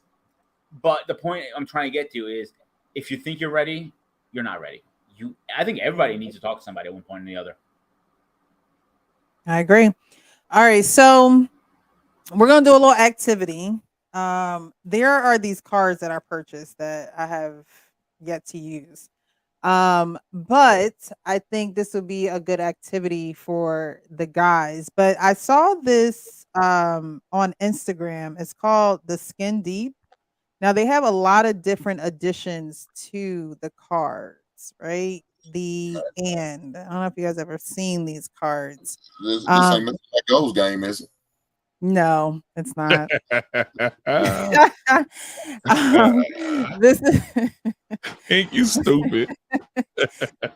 But the point I'm trying to get to is, if you think you're ready, you're not ready. I think everybody needs to talk to somebody at one point or the other. I agree. All right, so we're gonna do a little activity. There are these cards that I purchased that I have yet to use. But I think this would be a good activity for the guys. But I saw this on Instagram. It's called the Skin Deep. Now they have a lot of different additions to the cards, right? I don't know if you guys ever seen these cards. This ain't nothing like Ghost game, is it? No, it's not. um, this is Ain't you stupid?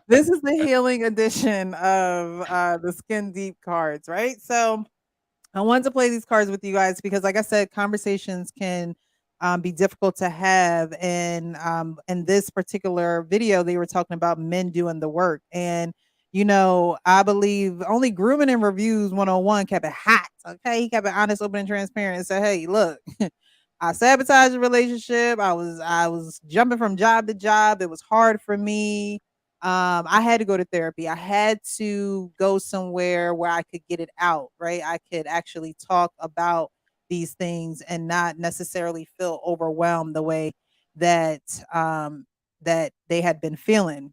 this is the healing edition of the Skin Deep cards, right? So I wanted to play these cards with you guys because, like I said, conversations can be difficult to have. And in this particular video, they were talking about men doing the work. And, I believe only Grooming and Reviews 101 kept it hot. Okay. He kept it honest, open, and transparent and said, hey, look, I sabotaged the relationship. I was jumping from job to job. It was hard for me. I had to go to therapy. I had to go somewhere where I could get it out, right? I could actually talk about these things and not necessarily feel overwhelmed the way that that they had been feeling.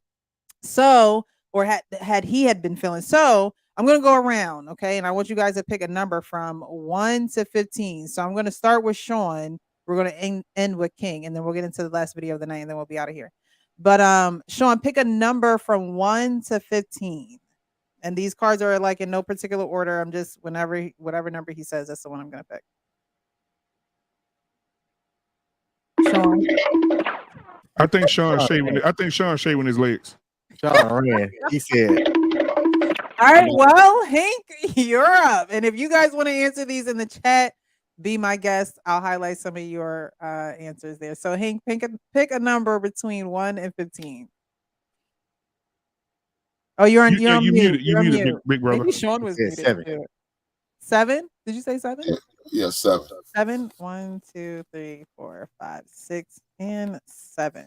So, or had he had been feeling. So, I'm going to go around, okay? And I want you guys to pick a number from 1 to 15. So, I'm going to start with Sean. We're going to end with King, and then we'll get into the last video of the night, and then we'll be out of here. But Sean, pick a number from 1 to 15. And these cards are like in no particular order. I'm just whatever number he says, that's the one I'm going to pick. Sean. I think Sean's shaving his legs. Sean ran. He said, All right, well, Hank, you're up. And if you guys want to answer these in the chat, be my guest. I'll highlight some of your answers there. So, Hank, pick a number between 1 and 15. Oh, you're on You mute. muted. You You're on muted, mute. big brother. Maybe Sean was muted. 7. Too. 7? Did you say 7? Yeah, 7. 7. 1, 2, 3, 4, 5, 6, and 7.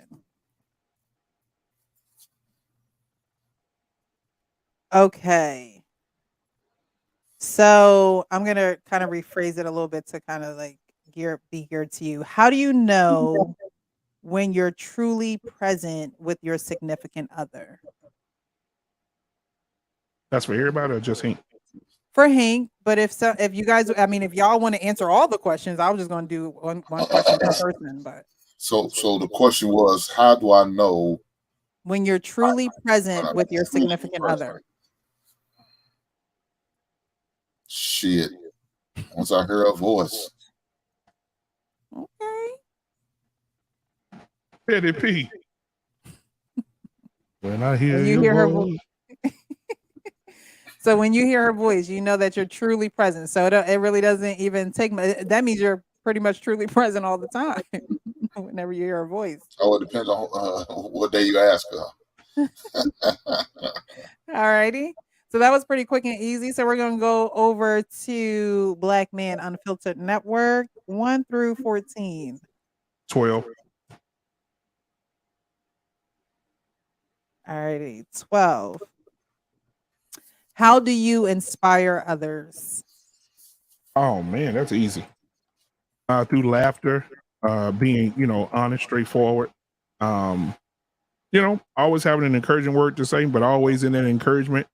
Okay. So I'm gonna kind of rephrase it a little bit to kind of like be geared to you. How do you know when you're truly present with your significant other? That's for everybody or just Hank? For Hank, but if you guys, I mean, if y'all want to answer all the questions, I was just going to do one question per person. But So the question was, how do I know when you're truly present with your significant other? Shit. Once I hear her voice. Okay. Petty P. When I hear When you hear her voice. So when you hear her voice, you know that you're truly present. So it really doesn't even take. That means you're pretty much truly present all the time. Whenever you hear her voice. Oh, it depends on what day you ask her. All righty. So that was pretty quick and easy. So we're going to go over to Black Man Unfiltered Network 1 through 14. 12. All righty. 12. How do you inspire others? Oh man, that's easy. Through laughter, being, honest, straightforward. Always having an encouraging word to say, but always in that encouragement,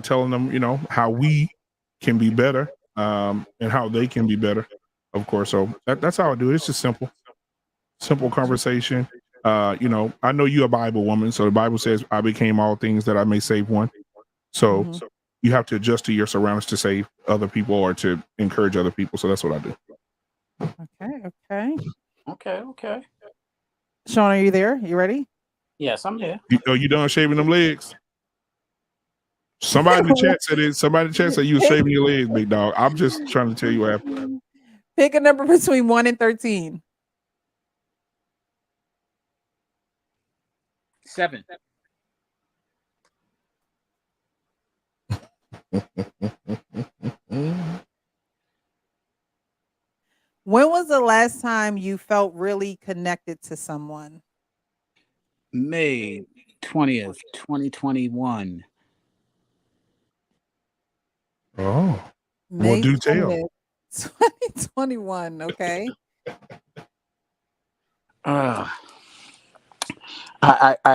telling them, how we can be better, and how they can be better, of course. So that's how I do it. It's just simple conversation. I know you're a Bible woman, so the Bible says, I became all things that I may save one. So you have to adjust to your surroundings to save other people or to encourage other people. So that's what I do. Okay. Sean, are you there? You ready? Yes, I'm here. You done shaving them legs? Somebody in the chat said you were shaving your legs, big dog. I'm just trying to tell you what happened. Pick a number between 1 and 13. 7. When was the last time you felt really connected to someone? May 20th, 2021. Oh, May well, do tell. 20th, 2021. Okay. I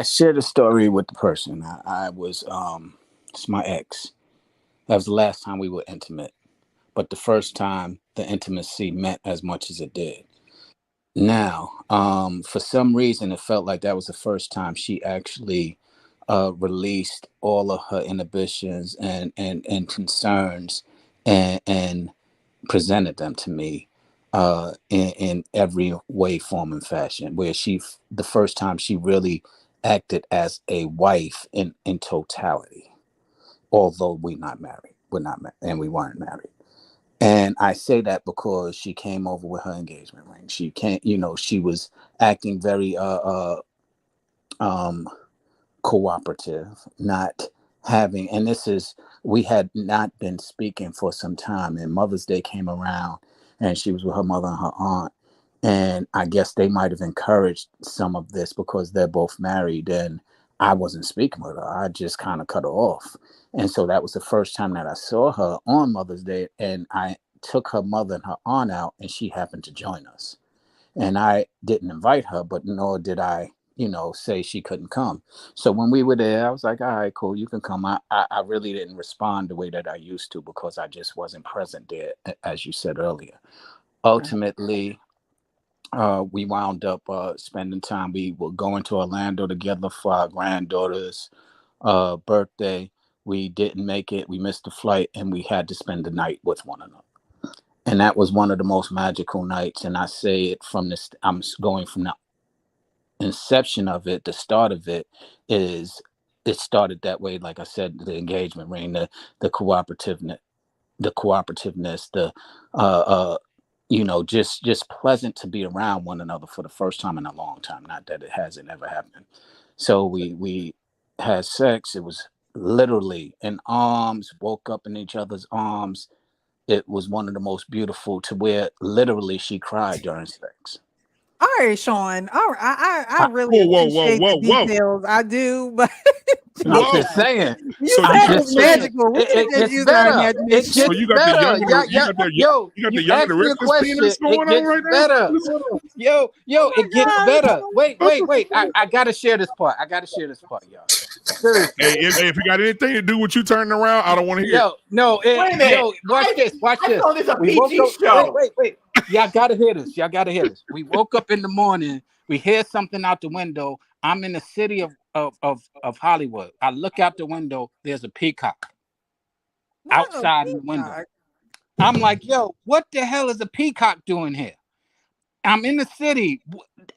shared a story with the person. I was it's my ex. That was the last time we were intimate, but the first time the intimacy meant as much as it did. Now, for some reason, it felt like that was the first time she actually released all of her inhibitions and concerns and presented them to me in every way, form, and fashion. Where the first time she really acted as a wife in totality, although we're not married, and we weren't married. And I say that because she came over with her engagement ring. She can't, she was acting very cooperative, not having, and we had not been speaking for some time, and Mother's Day came around and she was with her mother and her aunt. And I guess they might have encouraged some of this because they're both married, and I wasn't speaking with her. I just kind of cut her off. And so that was the first time that I saw her on Mother's Day, and I took her mother and her aunt out, and she happened to join us. And I didn't invite her, but nor did I, say she couldn't come. So when we were there, I was like, all right, cool, you can come. I really didn't respond the way that I used to because I just wasn't present there, as you said earlier. Ultimately, we wound up spending time. We were going to Orlando together for our granddaughter's birthday. We didn't make it. We missed the flight, and we had to spend the night with one another. And that was one of the most magical nights. And I say it from this, I'm going from the inception of it, the start of it is, it started that way. Like I said, the engagement ring, the cooperativeness, just pleasant to be around one another for the first time in a long time. Not that it hasn't ever happened. So we had sex. It was literally in arms, woke up in each other's arms. It was one of the most beautiful, to where literally she cried during sex. All right, Sean. All right, I really appreciate the details. I do, but I'm just saying. You said it was magical. We It just gets use our better. imagination. It gets So you got better. the young and you got the Yo, you got the you young asked and me a the question. penis going It on gets right now. better. Yo, it gets better. Wait. I gotta share this part. Y'all. Seriously. Hey, if you got anything to do with you turning around, I don't want to hear. Wait a minute. Watch this. I thought this was a We woke PG up. show. Wait. Y'all gotta hear this. We woke up in the morning. We hear something out the window. I'm in the city of Hollywood. I look out the window. There's a peacock outside the window. I'm like, yo, what the hell is a peacock doing here? I'm in the city.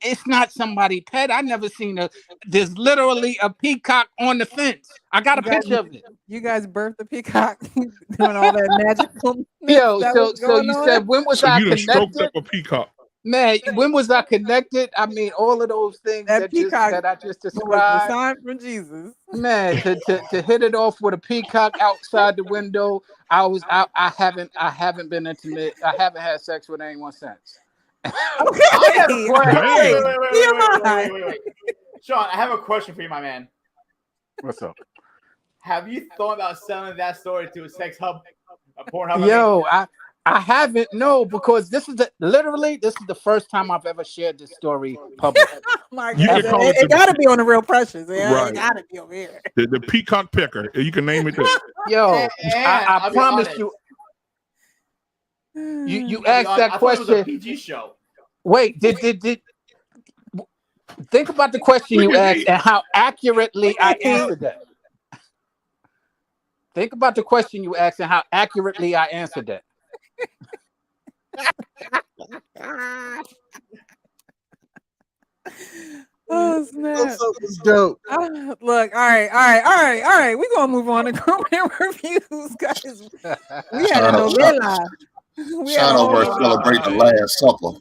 It's not somebody's pet. I never seen there's literally a peacock on the fence. I got a picture of it. You guys birthed the peacock doing all that magical. Yo, so you said, when was I you done stroked connected? up a peacock. Man, when was I connected? I mean, all of those things that I just described. Was the sign from Jesus. Man, to hit it off with a peacock outside the window. I haven't been intimate. I haven't had sex with anyone since. Okay. I have a question. Wait. Sean, I have a question for you, my man. What's up? Have you thought about selling that story to a sex hub, a porn hub? Yo, I haven't, no, because this is the first time I've ever shared this story publicly. Oh my God. It got to be on TheRealPrecious. Yeah, right. It got to be over here. The peacock pecker. You can name it. Yo, I promise you. You asked that question. It was a PG show. Wait, did think about the question you asked and how accurately I answered that. Think about the question you asked and how accurately I answered that. Oh snap! It's dope. Look, all right. We're gonna move on to comment reviews, guys. We had a novella. Sean over celebrate the Last Supper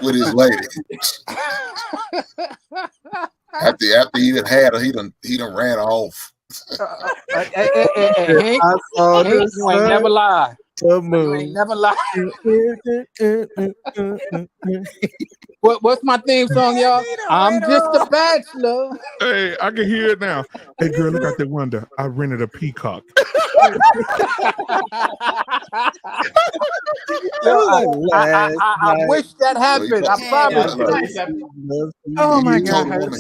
with his lady. after he done had her, he done ran off. Hank, you ain't never lie. You ain't never lie. What's my theme song, y'all? I'm just a bachelor. Hey, I can hear it now. Hey, girl, look out the window. I rented a peacock. I wish that happened. I promise you. Oh my God!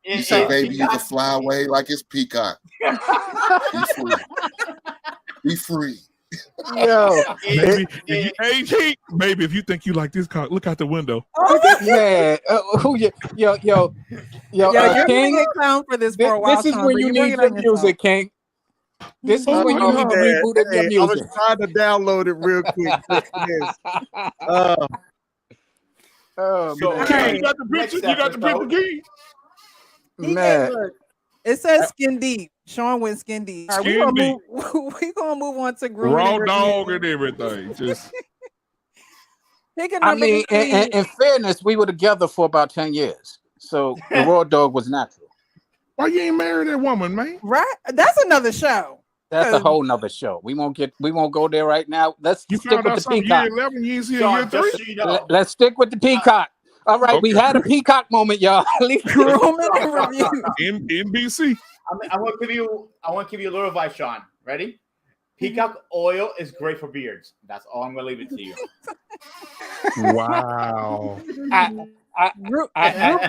He said, baby, you can fly away like it's peacock. Be free. Yo, maybe if you think you like this cock, look out the window. Yeah, yo, you're gonna get clown for this for a while. This is when you need your music, King. This is Oh when my you Oh need to God. man, reboot your hey, I was music. trying to download it real quick just for this. Oh So, man, King, Alright. you got the next picture? You got the picture, episode. King? He gave man. look. It says skin deep. Sean went skin deep. All right, Skin deep. we gonna move on to grooming Raw and dog review. and everything. Just Pick a I number mean, between in fairness, we were together for about 10 years. So the raw dog was natural. why you ain't married that woman, man? right. That's another show. That's a 'Cause whole nother show. We won't go there right now. Let's You stick found with out the something year peacock. 11, you ain't see in year Sean, 3? just so you know, Let's stick with the peacock. All right, we Okay. had a peacock moment, y'all. Leave it. grooming and Sean, review. NBC. I want to give you a little advice, Sean. Ready? Peacock oil is great for beards. That's all I'm gonna leave it to you. Wow. I, I, Group, I, group,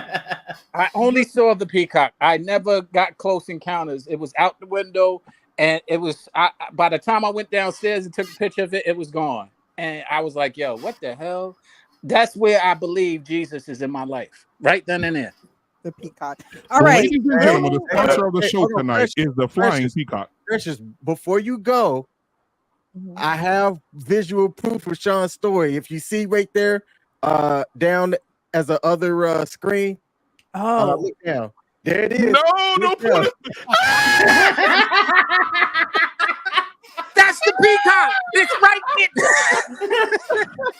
I only saw the peacock. I never got close encounters. It was out the window, and it was. By the time I went downstairs and took a picture of it, it was gone. And I was like, "Yo, what the hell?" That's where I believe Jesus is in my life, right then and there. the peacock. All right. Ladies and gentlemen, the sponsor of the show hold on, tonight is the Flying Precious, Peacock. Precious, before you go, I have visual proof of Sean's story. If you see right there, down as a other screen, Oh, look down. There it is. No, Look don't down. put it. That's the peacock. It's right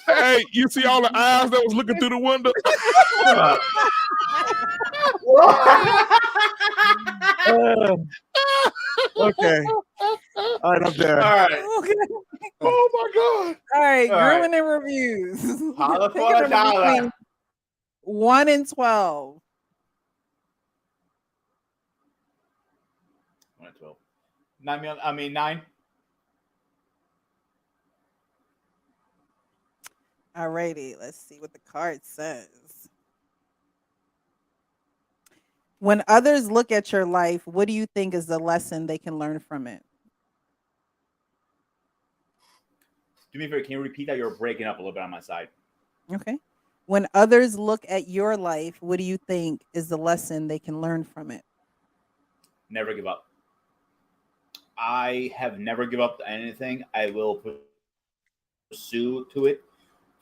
there. Hey, you see all the eyes that was looking through the window? Okay. All right, I'm done. All right. okay. Oh my God. All right. All right. Grooming and reviews. Holla Pick for a a number dollar. between 1 and 12. 12. 9. All righty. Let's see what the card says. When others look at your life, what do you think is the lesson they can learn from it? Do me a favor. Can you repeat that? You're breaking up a little bit on my side. Okay. When others look at your life, what do you think is the lesson they can learn from it? Never give up. I have never given up to anything. I will pursue to it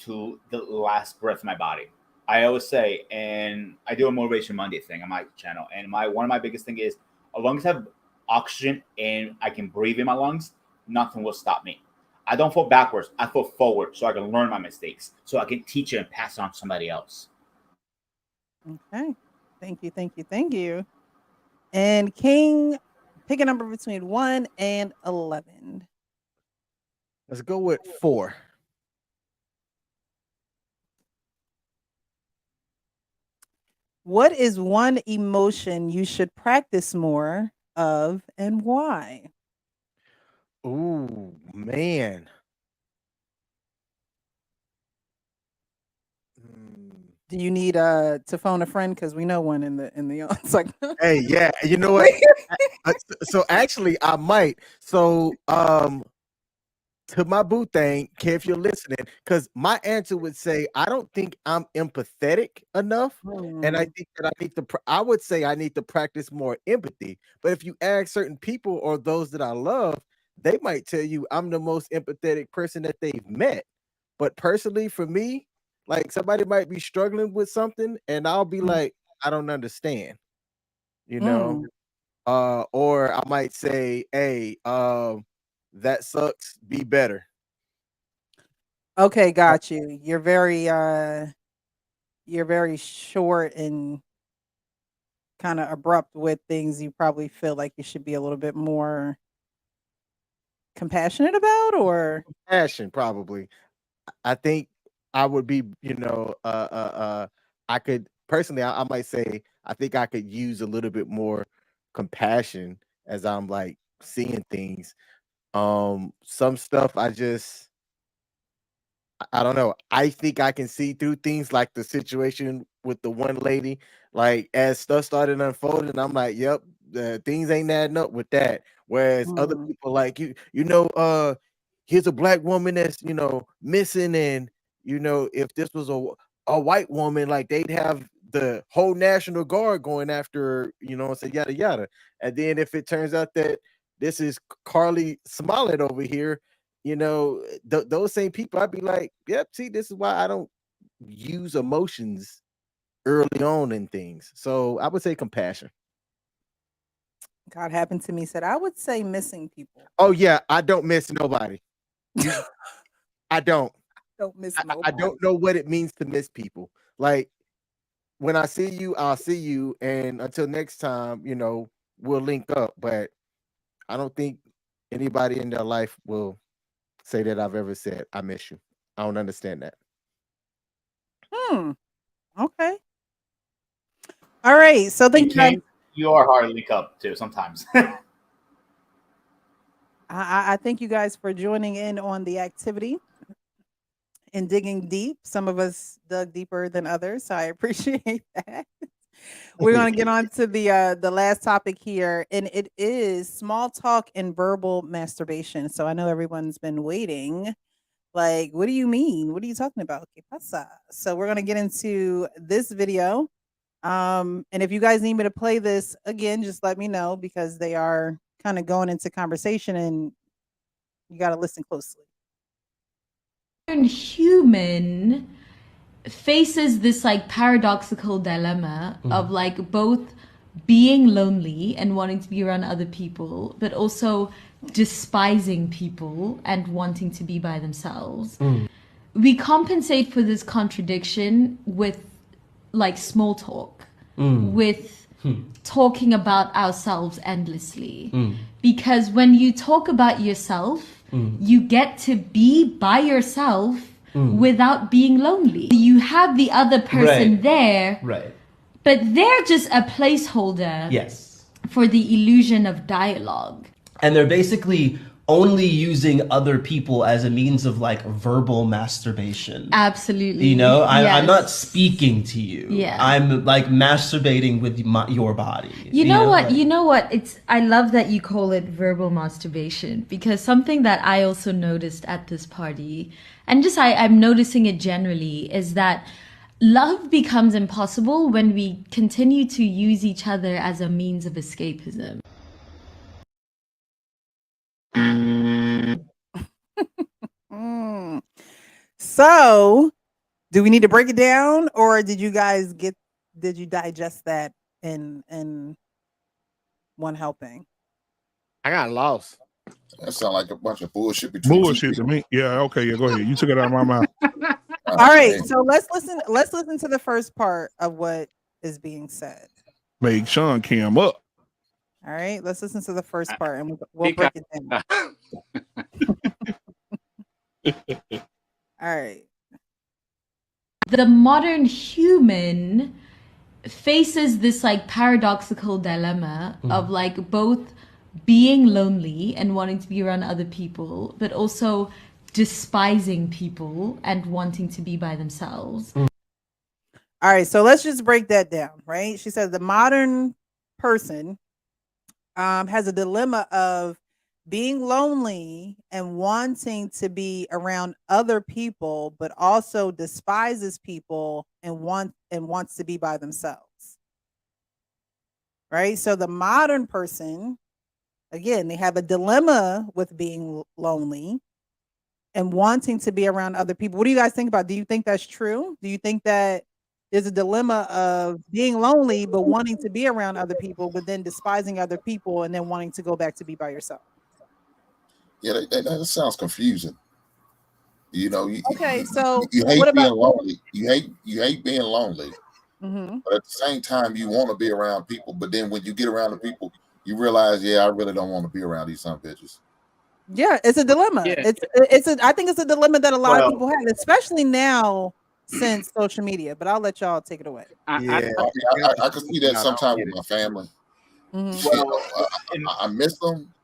to the last breath of my body. I always say, and I do a Motivation Monday thing on my channel, and one of my biggest thing is, as long as I have oxygen and I can breathe in my lungs, nothing will stop me. I don't fall backwards. I fall forward so I can learn my mistakes, so I can teach it and pass it on to somebody else. Okay. Thank you. Thank you. Thank you. And King, pick a number between 1 and 11. Let's go with 4. What is one emotion you should practice more of and why? Ooh, man. Do you need to phone a friend? Because we know one in the it's like Hey, yeah, you know what? So actually, I might. So, to my boo thing, Kim, if you're listening, because my answer would say I don't think I'm empathetic enough, and I think that I need to. I would say I need to practice more empathy. But if you ask certain people or those that I love, they might tell you I'm the most empathetic person that they've met. But personally, for me, like somebody might be struggling with something, and I'll be like, I don't understand, you know. Or I might say, hey, that sucks, be better. Okay, got you. You're very short and kind of abrupt with things you probably feel like you should be a little bit more compassionate about, or Passion, probably. I think I would be, I could personally, I might say, I think I could use a little bit more compassion as I'm like seeing things. Some stuff I don't know. I think I can see through things like the situation with the one lady. Like as stuff started unfolding, I'm like, "Yep, things ain't adding up with that." Whereas other people, like here's a black woman that's missing, and if this was a white woman, like they'd have the whole National Guard going after her, and say yada yada. And then if it turns out that this is Carly Smollett over here. You know, those same people, I'd be like, yep, see, this is why I don't use emotions early on in things. So I would say compassion. God happened to me said I would say missing people. Oh yeah, I don't miss nobody. I don't. Don't miss I nobody. don't know what it means to miss people. Like when I see you, I'll see you, and until next time, you know, we'll link up. But I don't think anybody in their life will say that I've ever said I miss you. I don't understand that. Okay. All right. So And thank you guys. King, you are hard to link up too sometimes. I thank you guys for joining in on the activity and digging deep. Some of us dug deeper than others, so I appreciate that. We're gonna get on to the last topic here, and it is small talk and verbal masturbation. So I know everyone's been waiting. Like, what do you mean? What are you talking about? ¿Qué pasa? So we're gonna get into this video. And if you guys need me to play this again, just let me know because they are kind of going into conversation and you got to listen closely. Human faces this like paradoxical dilemma of like both being lonely and wanting to be around other people, but also despising people and wanting to be by themselves. We compensate for this contradiction with like small talk, with talking about ourselves endlessly. Because when you talk about yourself, you get to be by yourself without being lonely. You have the other person there, but they're just a placeholder for the illusion of dialogue. And they're basically only using other people as a means of like verbal masturbation. Absolutely. You know, I'm Yes. not speaking to you. Yeah. I'm like masturbating with your body. You know what? like- You know what? I love that you call it verbal masturbation, because something that I also noticed at this party, and just I'm noticing it generally, is that love becomes impossible when we continue to use each other as a means of escapism. So, do we need to break it down, or did you digest that in one helping? I got lost. That sounds like a bunch of bullshit between Bullshit to me. Yeah, okay, yeah, go ahead. You took it out of my mouth. All right, so let's listen to the first part of what is being said. Make Sean Cam up. All right, let's listen to the first part and we'll break it down. All right. The modern human faces this like paradoxical dilemma of like both being lonely and wanting to be around other people, but also despising people and wanting to be by themselves. All right, so let's just break that down, right? She said the modern person has a dilemma of being lonely and wanting to be around other people, but also despises people and wants to be by themselves. Right? So the modern person, again, they have a dilemma with being lonely and wanting to be around other people. What do you guys think about? Do you think that's true? Do you think that there's a dilemma of being lonely but wanting to be around other people, but then despising other people and then wanting to go back to be by yourself? Yeah, that sounds confusing. You know, Okay, so you hate what being about lonely. You hate being lonely, Mhm. but at the same time, you want to be around people. But then when you get around the people, you realize, yeah, I really don't want to be around these son bitches. Yeah, it's a dilemma. Yeah. I think it's a dilemma that a lot of Well- people have, especially now since social media. But I'll let y'all take it away. I can see that sometimes with my family. Mhm. You know, I miss them.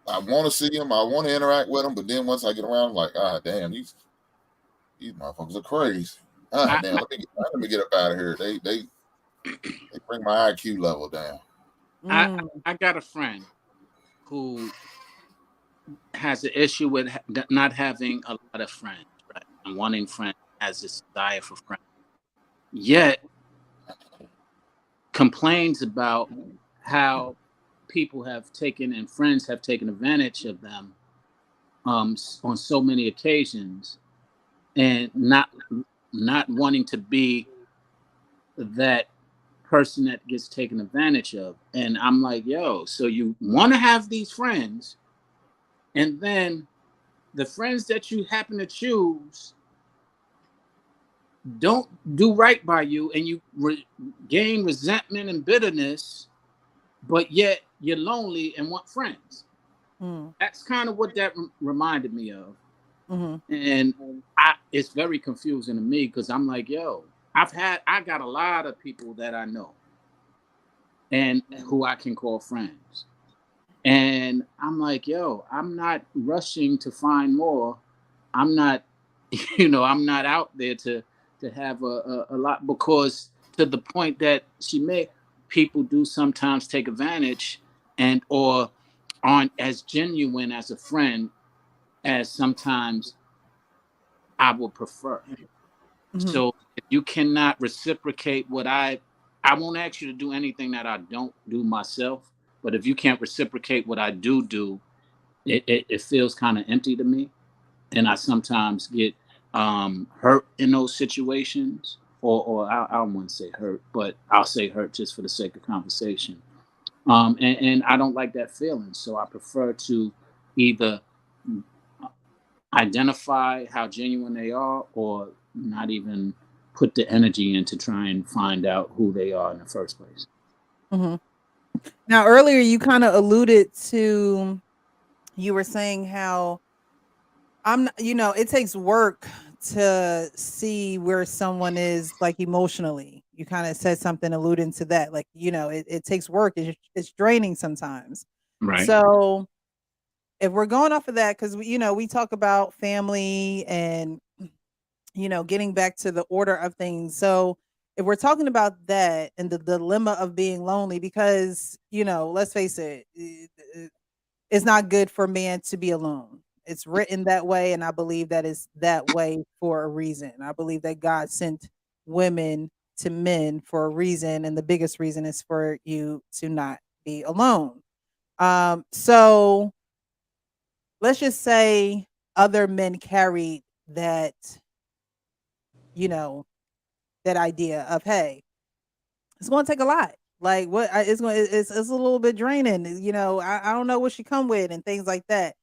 I want to see them. I want to interact with them. But then once I get around, I'm like, ah, damn, these motherfuckers are crazy. Ah, damn, let me get up out of here. They bring my IQ level down. I got a friend who has an issue with not having a lot of friends, right? And wanting friends, has this desire for friends. Yet complains about how people have taken and friends have taken advantage of them on so many occasions, and not wanting to be that person that gets taken advantage of. And I'm like, yo, so you want to have these friends, and then the friends that you happen to choose don't do right by you, and you gain resentment and bitterness, but yet you're lonely and want friends. That's kind of what that reminded me of. And it's very confusing to me, because I'm like, yo, I got a lot of people that I know and who I can call friends. And I'm like, yo, I'm not rushing to find more. I'm not, I'm not out there to have a lot, because to the point that she made, people do sometimes take advantage and or aren't as genuine as a friend as sometimes I would prefer. So if you cannot reciprocate what I won't ask you to do anything that I don't do myself. But if you can't reciprocate what I do, it feels kind of empty to me. And I sometimes get hurt in those situations. Or I don't want to say hurt, but I'll say hurt just for the sake of conversation. And I don't like that feeling. So I prefer to either identify how genuine they are, or not even put the energy in to try and find out who they are in the first place. Now, earlier you kind of alluded to, you were saying how it takes work to see where someone is, like, emotionally. You kind of said something alluding to that, like, it takes work. It's draining sometimes. Right. So if we're going off of that, because we talk about family and getting back to the order of things. So if we're talking about that and the dilemma of being lonely, because let's face it, it's not good for man to be alone. It's written that way, and I believe that is that way for a reason. I believe that God sent women to men for a reason, and the biggest reason is for you to not be alone. So let's just say other men carried that, you know, that idea of, hey, it's going to take a lot. Like, it's a little bit draining. I don't know what she come with and things like that.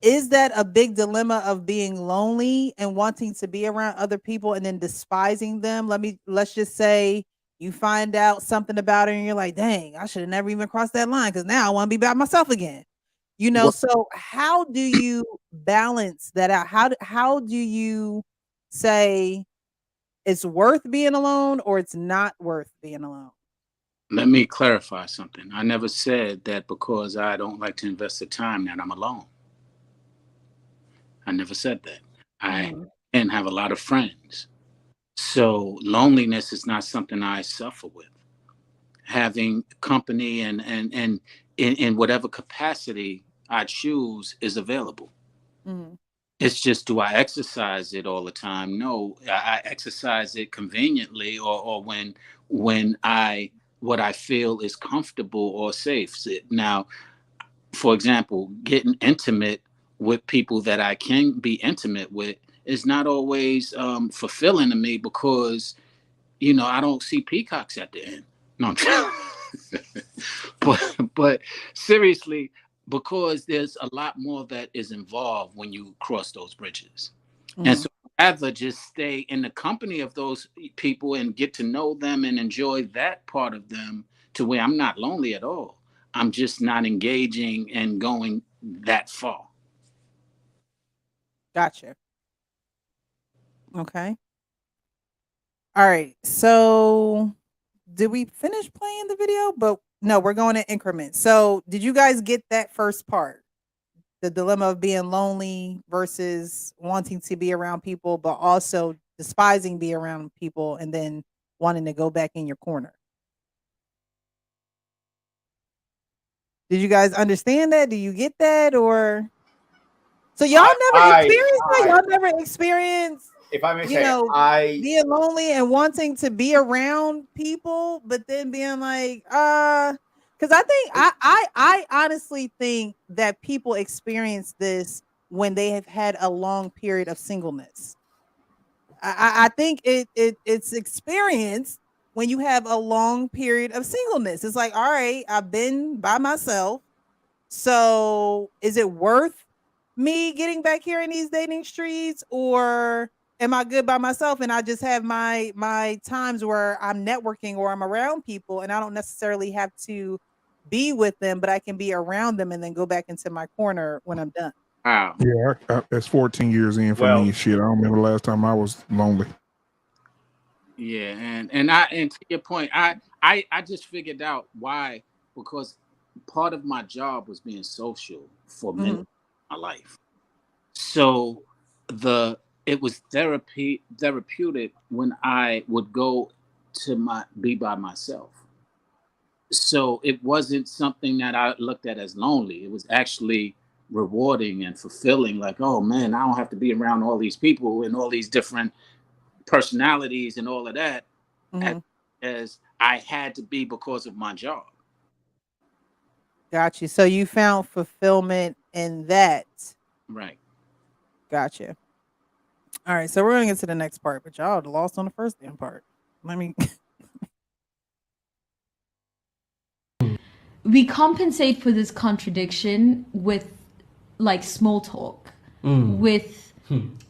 Is that a big dilemma of being lonely and wanting to be around other people and then despising them? Let's just say you find out something about her and you're like, dang, I should have never even crossed that line, because now I want to be by myself again. So how do you balance that out? How do you say it's worth being alone or it's not worth being alone? Let me clarify something. I never said that because I don't like to invest the time that I'm alone. I never said that. I can have a lot of friends. So loneliness is not something I suffer with. Having company and in whatever capacity I choose is available. It's just, do I exercise it all the time? No, I exercise it conveniently, or when what I feel is comfortable or safe. Now, for example, getting intimate with people that I can be intimate with is not always fulfilling to me, because I don't see peacocks at the end. No, but seriously, because there's a lot more that is involved when you cross those bridges. And so I'd rather just stay in the company of those people and get to know them and enjoy that part of them, to where I'm not lonely at all. I'm just not engaging and going that far. Gotcha. Okay. All right. So did we finish playing the video? But no, we're going in increments. So did you guys get that first part? The dilemma of being lonely versus wanting to be around people, but also despising being around people and then wanting to go back in your corner. Did you guys understand that? Do you get that? Or so y'all never experienced that? Y'all never experienced, if I may say, being lonely and wanting to be around people, but then being like, because Because I think I honestly think that people experience this when they have had a long period of singleness. I think it's experienced when you have a long period of singleness. It's like, all right, I've been by myself. So is it worth me getting back here in these dating streets, or am I good by myself and I just have my times where I'm networking or I'm around people and I don't necessarily have to be with them, but I can be around them and then go back into my corner when I'm done. Wow. Yeah, that's 14 years in for me and shit. I don't remember the last time I was lonely. Yeah, and to your point, I just figured out why, because part of my job was being social for many of my life. So it was therapeutic when I would go to be by myself. So it wasn't something that I looked at as lonely. It was actually rewarding and fulfilling. Like, oh man, I don't have to be around all these people and all these different personalities and all of that, as, Mm-hmm. as I had to be because of my job. Got you. So you found fulfillment in that. Right. Gotcha. All right. So we're gonna get to the next part, but y'all lost on the first damn part. Let me. We compensate for this contradiction with like small talk, with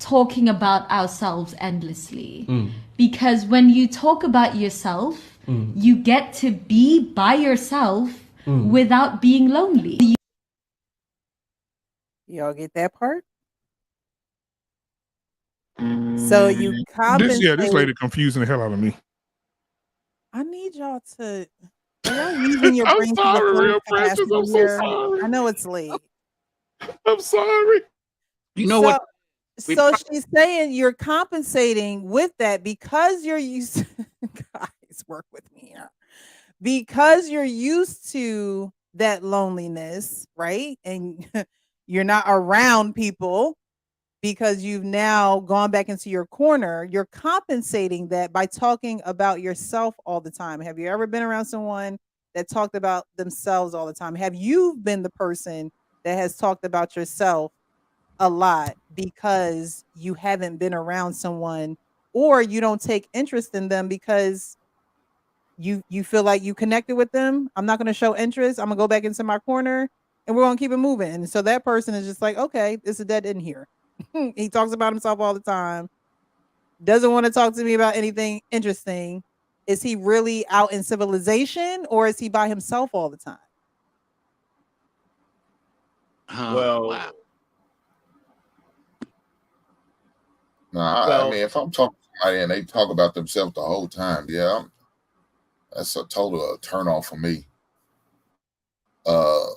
talking about ourselves endlessly. Because when you talk about yourself, you get to be by yourself without being lonely. Y'all get that part? So you compensate. This lady confusing the hell out of me. I need y'all to. Are y'all using your I'm brain to the sorry, full real precious. capacity I'm so here? sorry. I know it's late. I'm sorry. You know So, what? so she's saying you're compensating with that because you're used. Guys, work with me here. Because you're used to that loneliness, right? And you're not around people because you've now gone back into your corner. You're compensating that by talking about yourself all the time. Have you ever been around someone that talked about themselves all the time? Have you been the person that has talked about yourself a lot because you haven't been around someone, or you don't take interest in them because you feel like you connected with them? I'm not going to show interest. I'm going to go back into my corner and we're going to keep it moving. And so that person is just like, okay, it's a dead end here. He talks about himself all the time, doesn't want to talk to me about anything interesting. Is he really out in civilization, or is he by himself all the time? Well, Wow. Nah, I mean, if I'm talking to somebody and they talk about themselves the whole time, yeah, that's a total turn off for me. So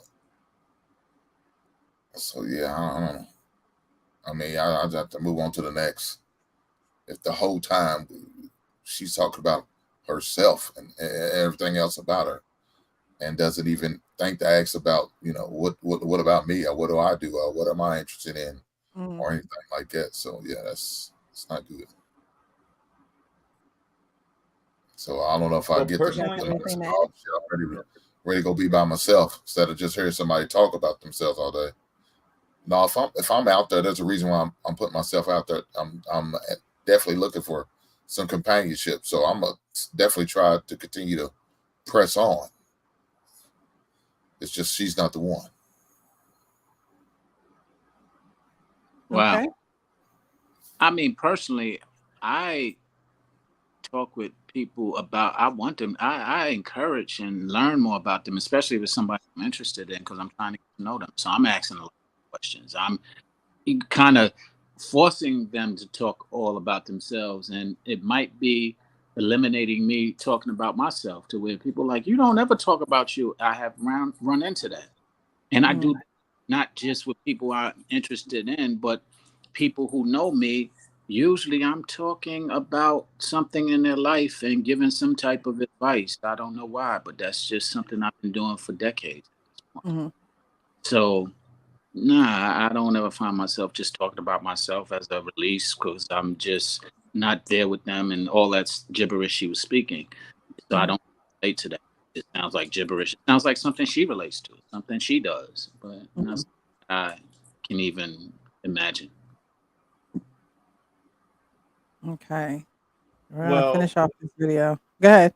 yeah, I don't know. I mean, I just have to move on to the next. If the whole time she's talking about herself and everything else about her, and doesn't even think to ask about, what about me, or what do I do, or what am I interested in, or anything like that. So yeah, it's not good. So I don't know if I get the message. Oh, shit, I'm ready to go be by myself instead of just hearing somebody talk about themselves all day. No, if I'm out there, there's a reason why I'm putting myself out there. I'm definitely looking for some companionship. So I'm gonna definitely try to continue to press on. It's just she's not the one. Wow. Okay. I mean, personally, I talk with people about, I encourage and learn more about them, especially with somebody I'm interested in, because I'm trying to get to know them. So I'm asking a lot of questions. I'm kind of forcing them to talk all about themselves, and it might be eliminating me talking about myself, to where people are like, you don't ever talk about you. I have run into that, and I do not just with people I'm interested in, but people who know me. Usually I'm talking about something in their life and giving some type of advice. I don't know why, but that's just something I've been doing for decades. So nah, I don't ever find myself just talking about myself as a release, because I'm just not there with them and all that gibberish she was speaking. So I don't relate to that. It sounds like gibberish. It sounds like something she relates to, something she does, but Mhm. I can even imagine. Okay. We're gonna Well, finish off this video. Go ahead.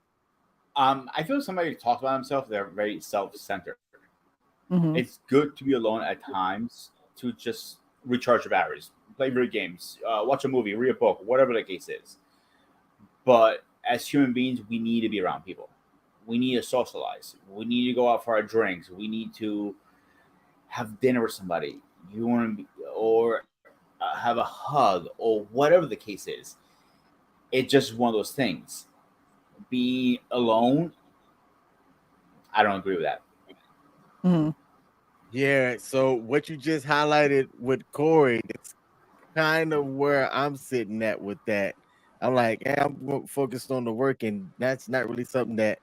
I feel somebody talks about themselves, they're very self-centered. Hmm. It's good to be alone at times to just recharge your batteries, play video games, watch a movie, read a book, whatever the case is. But as human beings, we need to be around people. We need to socialize. We need to go out for our drinks. We need to have dinner with somebody. You want to, or have a hug, or whatever the case is. It's just one of those things. Being alone, I don't agree with that. Hmm. Yeah, so what you just highlighted with Corey, it's kind of where I'm sitting at with that. I'm like, hey, I'm focused on the work, and that's not really something that.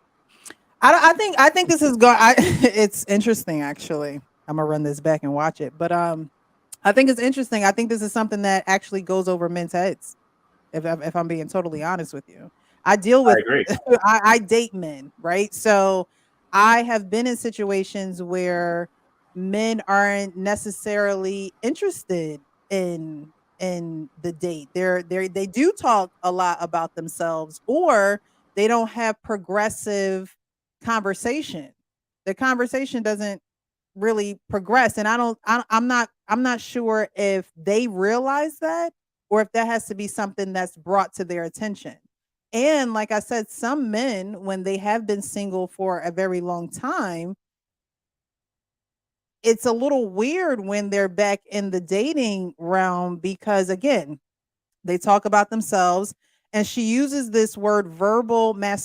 I think this is going. It's interesting, actually. I'm gonna run this back and watch it, but I think it's interesting. I think this is something that actually goes over men's heads. If I'm being totally honest with you, I deal I with agree. I date men, right? So I have been in situations where men aren't necessarily interested in the date. They do talk a lot about themselves, or they don't have progressive conversation. The conversation doesn't really progress, and I'm not sure if they realize that, or if that has to be something that's brought to their attention. And like I said, some men, when they have been single for a very long time, it's a little weird when they're back in the dating realm, because again, they talk about themselves, and she uses this word ma-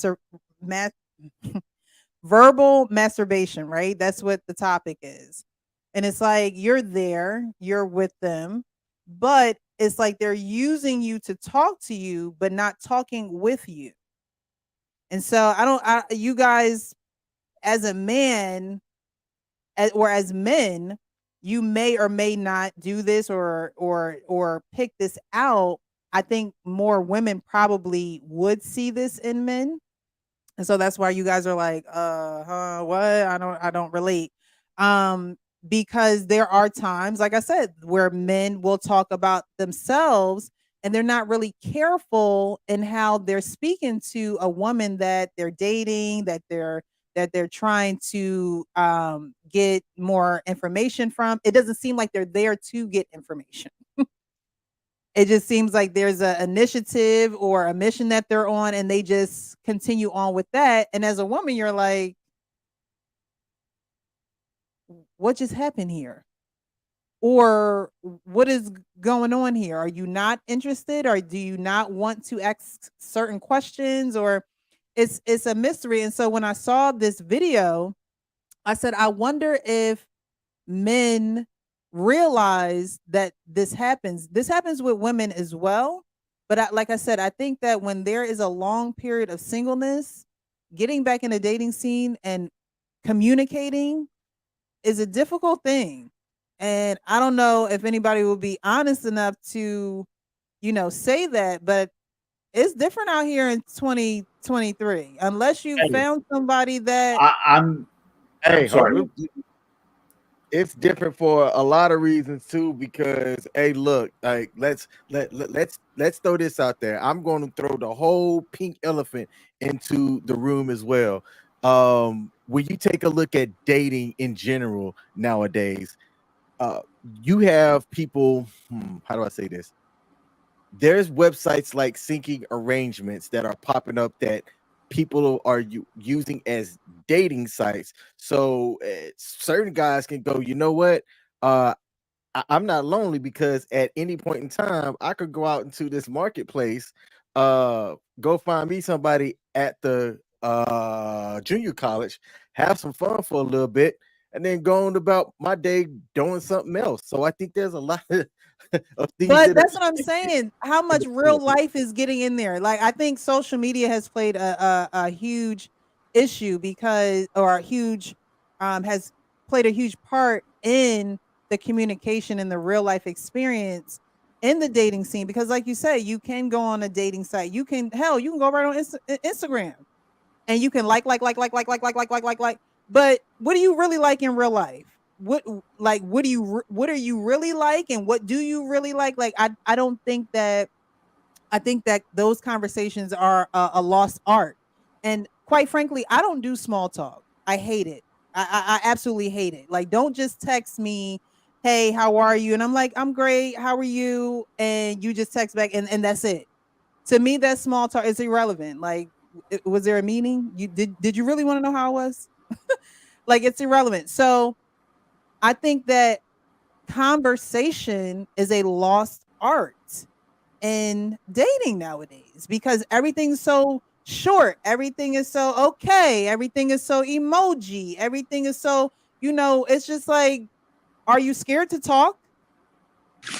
verbal masturbation, right? That's what the topic is. And it's like you're there, you're with them, but it's like they're using you to talk to you, but not talking with you. And so you guys, as a man, or as men, you may or may not do this, or pick this out. I think more women probably would see this in men, and so that's why you guys are like, what? I don't relate. Um, because there are times, like I said, where men will talk about themselves, and they're not really careful in how they're speaking to a woman that they're dating, that they're trying to get more information from. It doesn't seem like they're there to get information. It just seems like there's a initiative or a mission that they're on, and they just continue on with that. And as a woman, you're like, what just happened here? Or what is going on here? Are you not interested, or do you not want to ask certain questions, or it's a mystery? And so when I saw this video, I said, I wonder if men realize that this happens. This happens with women as well. But like I said, I think that when there is a long period of singleness, getting back in the dating scene and communicating is a difficult thing. And I don't know if anybody will be honest enough to, say that, but it's different out here in 2023. Unless you Hey, found somebody that I'm Hey, sorry. it's different for a lot of reasons too. Because hey, look, like let's throw this out there. I'm going to throw the whole pink elephant into the room as well. When you take a look at dating in general nowadays, you have people. How do I say this? There's websites like Syncing Arrangements that are popping up that people are using as dating sites. So certain guys can go, you know what? I'm not lonely because at any point in time, I could go out into this marketplace, go find me somebody at the junior college, have some fun for a little bit, and then go on about my day doing something else. So I think there's a lot of things But that are that's what I'm saying. How much real life is getting in there? Like, I think social media has played a huge issue, because, or a huge, has played a huge part in the communication and the real life experience in the dating scene. Because, like you say, you can go on a dating site. You can, hell, you can go right on Instagram. and you can like. But what do you really like in real life? What are you really like, and what do you really like? Like, I don't think that I think that those conversations are a lost art. And quite frankly, I don't do small talk. I hate it. I absolutely hate it. Like, don't just text me, "Hey, how are you?" And I'm like, "I'm great. How are you?" And you just text back, and that's it. To me, that small talk is irrelevant. Like, was there a meaning? Did you really want to know how I was? Like, it's irrelevant. So I think that conversation is a lost art in dating nowadays because everything's so short, everything is so okay, everything is so emoji, everything is so, it's just like, are you scared to talk?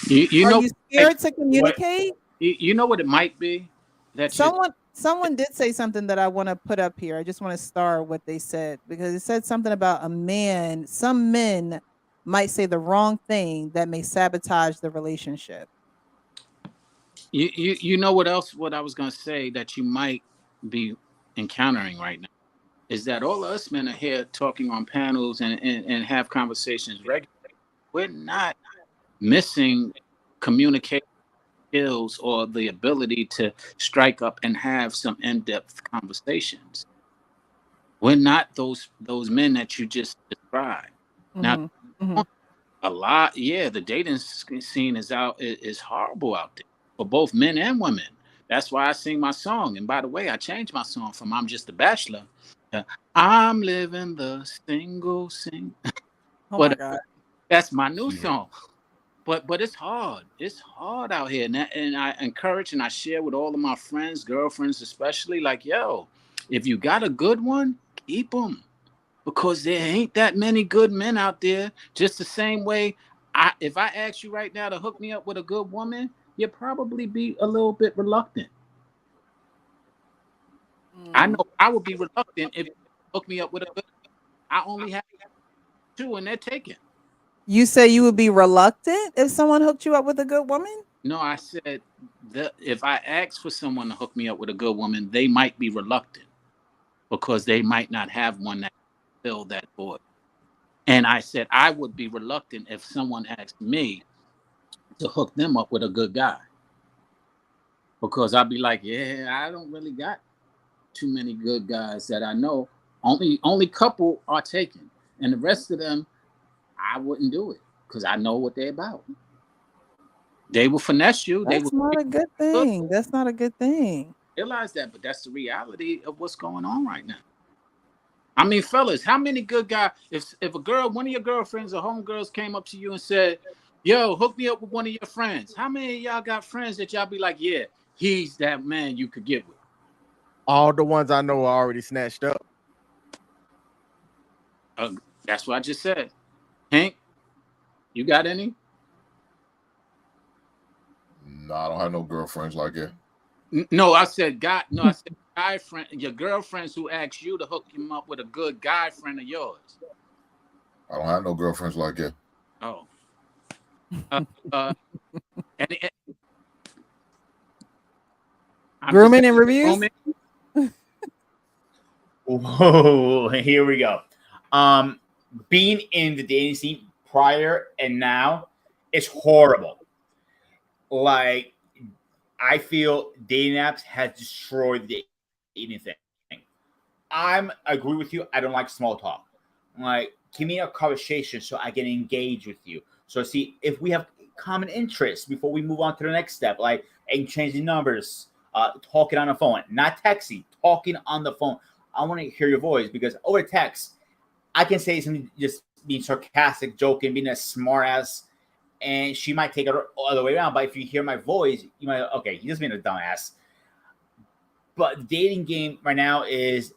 You Are know, you like, scared to What communicate? you know what it might be that you. Someone did say something that I want to put up here. I just want to star what they said because it said something about a man. Some men might say the wrong thing that may sabotage the relationship. You know what else? What I was gonna say that you might be encountering right now is that all of us men are here talking on panels and have conversations regularly. We're not missing communication skills or the ability to strike up and have some in-depth conversations. We're not those men that you just described. Now, Hmm. Hmm. a lot, yeah, the dating scene is horrible out there for both men and women. That's why I sing my song. And by the way, I changed my song from "I'm Just a Bachelor" to "I'm Living the Single Sing." Oh my Whatever. God. That's my new Yeah. song. But it's hard. It's hard out here, and I encourage and I share with all of my friends, girlfriends especially, like, yo, if you got a good one, keep them because there ain't that many good men out there. Just the same way, if I ask you right now to hook me up with a good woman, you'd probably be a little bit reluctant. I Mm. know I would be reluctant if you hook me up with a good. I only have two, and they're taken. You say you would be reluctant if someone hooked you up with a good woman? No, I said that if I ask for someone to hook me up with a good woman, they might be reluctant because they might not have one that can fill that void. And I said I would be reluctant if someone asked me to hook them up with a good guy because I'd be like, yeah, I don't really got too many good guys that I know. Only couple are taken, and the rest of them I wouldn't do it because I know what they're about. They will finesse you. They That's will not treat a good you good. thing. That's not a good thing. Realize that, but that's the reality of what's going on right now. I mean, fellas, how many good guys? If a girl, one of your girlfriends or homegirls came up to you and said, "Yo, hook me up with one of your friends," how many of y'all got friends that y'all be like, "Yeah, he's that man you could get with"? All the ones I know are already snatched up. Uh, that's what I just said. Hank, you got any? No, I don't have no girlfriends like that. No, I said guy. No, I said guy friend. Your girlfriends who asked you to hook him up with a good guy friend of yours. I don't have no girlfriends like that. Oh, uh, uh, and I'm just Grooming saying, and reviews? grooming. Whoa, here we go. Um, Being in the dating scene prior and now is horrible. Like, I feel dating apps has destroyed the dating thing. Agree with you. I don't like small talk. Like, give me a conversation so I can engage with you. So see if we have common interests before we move on to the next step, like exchanging numbers, talking on the phone, not texting, talking on the phone. I want to hear your voice because over text, I can say something just being sarcastic, joking, being a smart ass, and she might take it all the way around. But if you hear my voice, you might okay, he's just being a dumbass. But the dating game right now is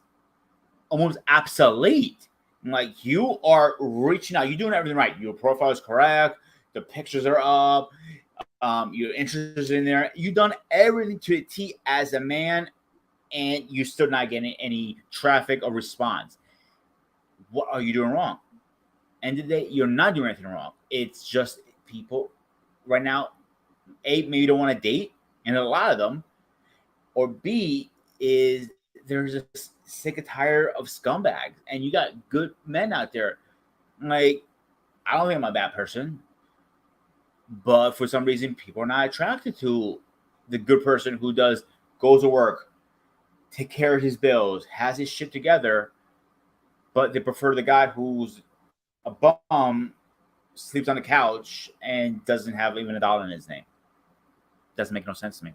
almost obsolete. Like you are reaching out, you're doing everything right. Your profile is correct, the pictures are up, your interest is in there. You've done everything to a T as a man, and you're still not getting any traffic or response. What are you doing wrong? End of the day, you're not doing anything wrong. It's just people right now, A, maybe don't want to date, and a lot of them, or B, is there's sick and tired of scumbags, and you got good men out there. Like, I don't think I'm a bad person, but for some reason, people are not attracted to the good person who goes to work, take care of his bills, has his shit together, but they prefer the guy who's a bum, sleeps on the couch, and doesn't have even $1 in his name. Doesn't make no sense to me.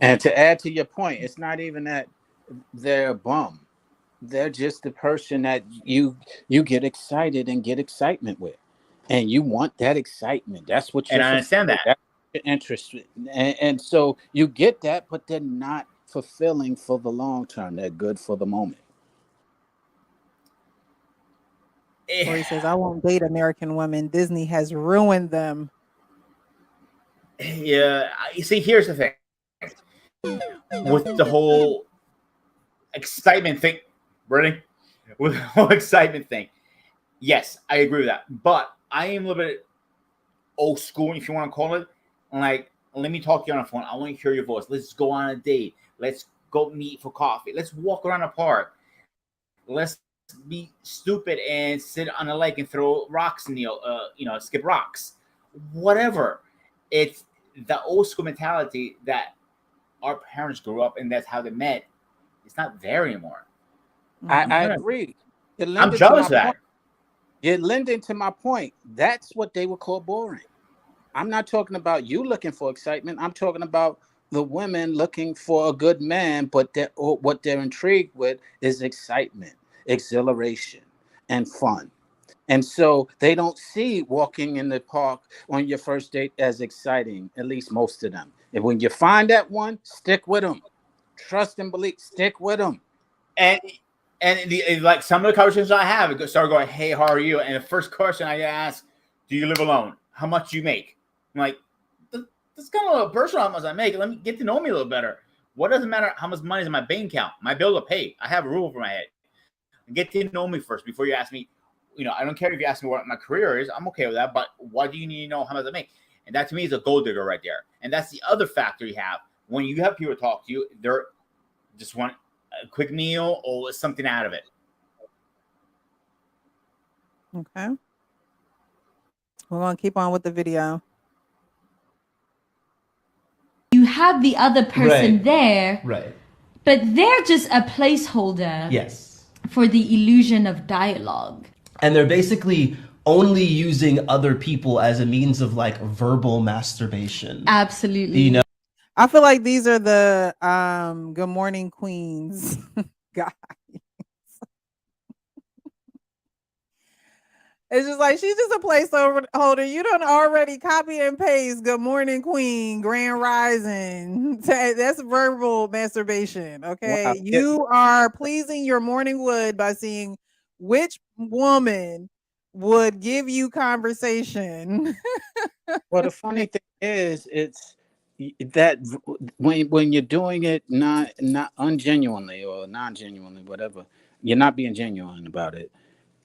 And to add to your point, it's not even that they're a bum. They're just the person that you get excited and get excitement with, and you want that excitement. That's what And you're I understand that. That's your interest, and so you get that, but they're not fulfilling for the long term. They're good for the moment. Corey says, I won't date American women. Disney has ruined them. Yeah, you see, here's the thing with the whole excitement thing. Ready? With the whole excitement thing. Yes, I agree with that. But I am a little bit old school, if you want to call it. Like, let me talk to you on the phone. I want to hear your voice. Let's go on a date. Let's go meet for coffee. Let's walk around the park. Let's be stupid and sit on a lake and throw rocks in the skip rocks. Whatever. It's the old school mentality that our parents grew up and that's how they met. It's not there anymore. I agree. I'm jealous of that. You're lending to my point. That's what they would call boring. I'm not talking about you looking for excitement. I'm talking about the women looking for a good man, but what they're intrigued with is excitement, exhilaration, and fun. And so they don't see walking in the park on your first date as exciting, at least most of them. And when you find that one, stick with them. Trust and believe, stick with them. And like some of the conversations I have, it start going, "Hey, how are you?" And the first question I ask, "Do you live alone? How much do you make?" I'm like, "That's kind of a little personal. How much I make? Let me get to know me a little better. What does it matter how much money is in my bank account? My bill to pay. I have a roof over my head. Get to know me first before you ask me. I don't care if you ask me what my career is. I'm okay with that. But why do you need to know how much I make?" And that to me is a gold digger right there. And that's the other factor you have when you have people talk to you. They're just want a quick meal or something out of it. Okay. We're going to keep on with the video. You have the other person there, Right. but they're just a placeholder. Yes. For the illusion of dialogue. And they're basically only using other people as a means of like verbal masturbation. Absolutely. I feel like these are the Good Morning Queens guys. It's just like she's just a placeholder. You don't already copy and paste Good Morning Queen, Grand Rising. That's verbal masturbation. Okay. Wow. You are pleasing your morning wood by seeing which woman would give you conversation. Well, the funny thing is, it's that when you're doing it not ungenuinely or non-genuinely, whatever, you're not being genuine about it.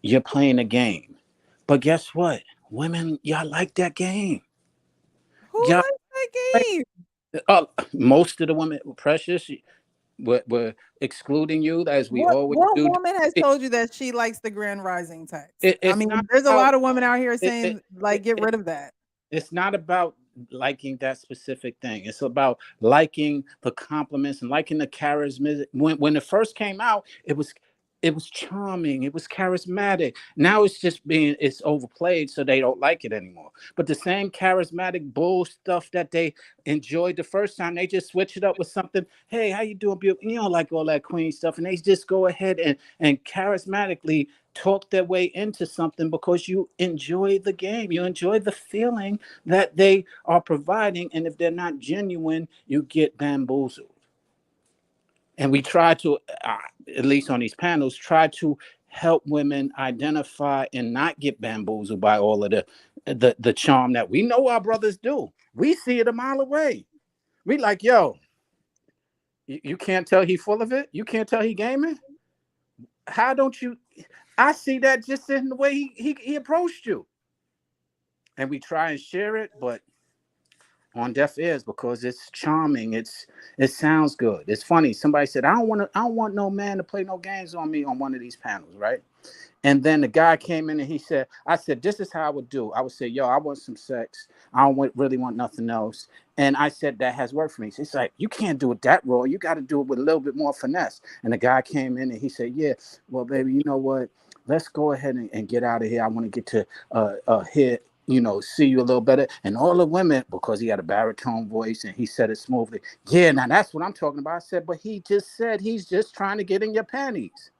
You're playing a game. But guess what? Women, y'all like that game. Who Y'all, likes that game? most of the women, Precious, we're excluding you as we always What do. woman has told you that she likes the Grand Rising text? I It's mean, not there's a about, lot of women out here it, saying, like, get rid of that. it's not about liking that specific thing. It's about liking the compliments and liking the charisma. When it first came out, it was charming, it was charismatic. Now it's overplayed, so they don't like it anymore. But the same charismatic bull stuff that they enjoyed the first time, they just switch it up with something. Hey, how you doing, beautiful? You don't like all that queen stuff, and they just go ahead and charismatically talk their way into something because you enjoy the game, you enjoy the feeling that they are providing, and if they're not genuine, you get bamboozled. And we try to, at least on these panels, try to help women identify and not get bamboozled by all of the charm that we know our brothers do. We see it a mile away. We like, yo, you can't tell he full of it. You can't tell he gaming. How don't you? I see that just in the way he approached you. And we try and share it, but on deaf ears because it's charming. It sounds good. It's funny. Somebody said, I don't want no man to play no games on me on one of these panels, right? And then the guy came in and he said, I said, this is how I would do. I would say, yo, I want some sex. I don't really want nothing else. And I said, that has worked for me. So he's like, you can't do it that raw. You got to do it with a little bit more finesse. And the guy came in and he said, yeah, well, baby, you know what? Let's go ahead and get out of here. I want to get to here, see you a little better. And all the women, because he had a baritone voice and he said it smoothly. Yeah, now that's what I'm talking about. I said, but he just said he's just trying to get in your panties.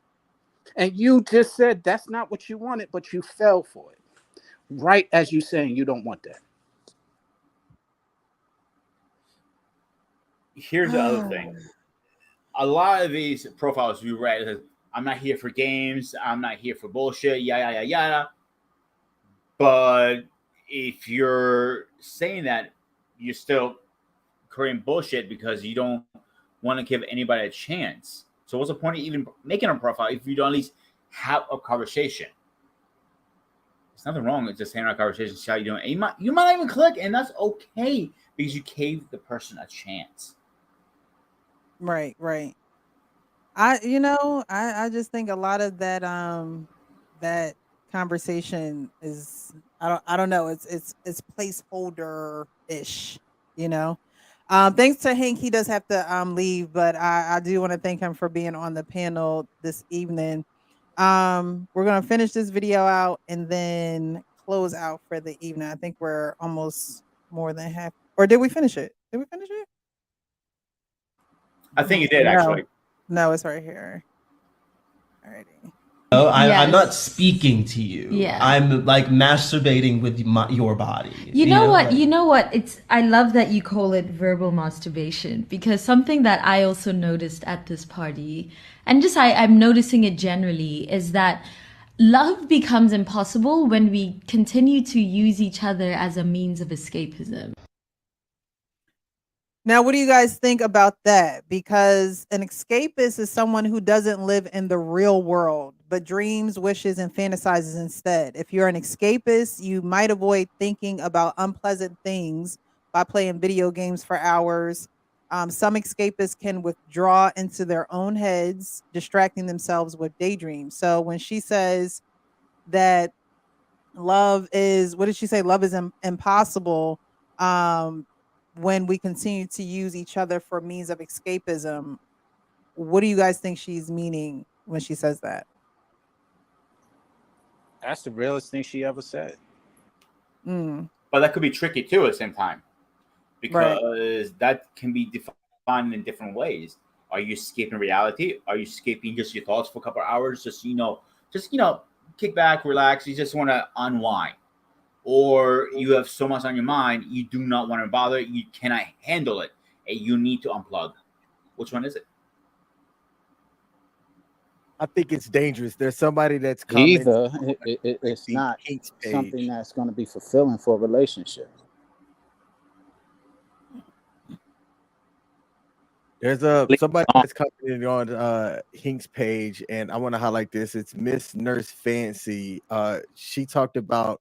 And you just said that's not what you wanted, but you fell for it. Right as you saying you don't want that. Here's the other thing. A lot of these profiles we read, I'm not here for games. I'm not here for bullshit. Yada, yada, yada. But if you're saying that, you're still creating bullshit because you don't want to give anybody a chance. So what's the point of even making a profile if you don't at least have a conversation? There's nothing wrong with just having a conversation, see how you're doing. And you might not even click, and that's okay because you gave the person a chance. Right, right. I just think a lot of that conversation is I don't know, it's placeholder ish, you know. Thanks to Hank, he does have to leave, but I do want to thank him for being on the panel this evening. We're gonna finish this video out and then close out for the evening. I think we're almost more than half, or did we finish it? Did we finish it? I think you did, No, actually. no, it's right here. Alrighty. No, I'm not Yes. speaking to you. Yeah. I'm like masturbating with your body. You know what? like- You know what? I love that you call it verbal masturbation because something that I also noticed at this party, and just I'm noticing it generally, is that love becomes impossible when we continue to use each other as a means of escapism. Now, what do you guys think about that? Because an escapist is someone who doesn't live in the real world, but dreams, wishes, and fantasizes instead. If you're an escapist, you might avoid thinking about unpleasant things by playing video games for hours. Some escapists can withdraw into their own heads, distracting themselves with daydreams. So when she says that love is, what did she say? Love is impossible. Um, when we continue to use each other for means of escapism, what do you guys think she's meaning when she says that? That's the realest thing she ever said. But that could be tricky too at the same time because that can be defined in different ways. Are you escaping reality? Are you escaping just your thoughts for a couple of hours? Just kick back, relax. You just want to unwind, or you have so much on your mind you do not want to bother. You cannot handle it, and you need to unplug. Which one is it? I think it's dangerous. There's somebody that's commenting. Either it's not something that's going to be fulfilling for a relationship. There's somebody that's commenting on Hink's page, and I want to highlight this. It's Miss Nurse Fancy. She talked about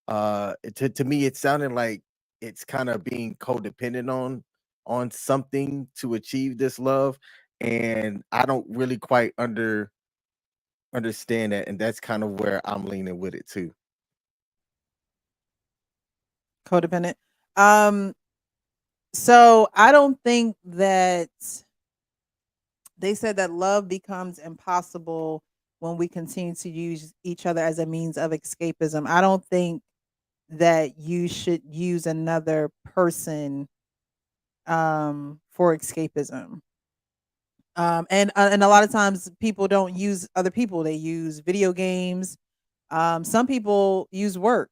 to me, it sounded like it's kind of being codependent on something to achieve this love, and I don't really quite understand that, and that's kind of where I'm leaning with it too. Codependent. So I don't think that they said that love becomes impossible when we continue to use each other as a means of escapism. I don't think that you should use another person for escapism. And a lot of times people don't use other people. They use video games. Some people use work.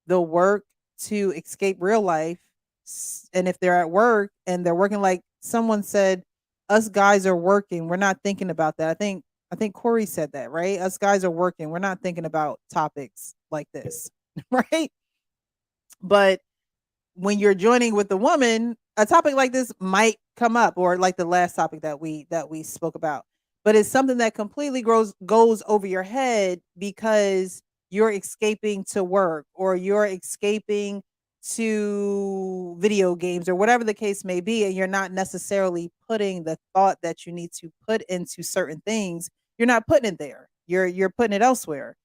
They'll work to escape real life. And if they're at work and they're working, like someone said, us guys are working. We're not thinking about that. I think Corey said that, right? Us guys are working. We're not thinking about topics like this, right? But when you're joining with a woman, a topic like this might come up, or like the last topic that we spoke about. But it's something that completely goes over your head because you're escaping to work, or you're escaping to video games or whatever the case may be, and you're not necessarily putting the thought that you need to put into certain things, you're not putting it there. You're putting it elsewhere.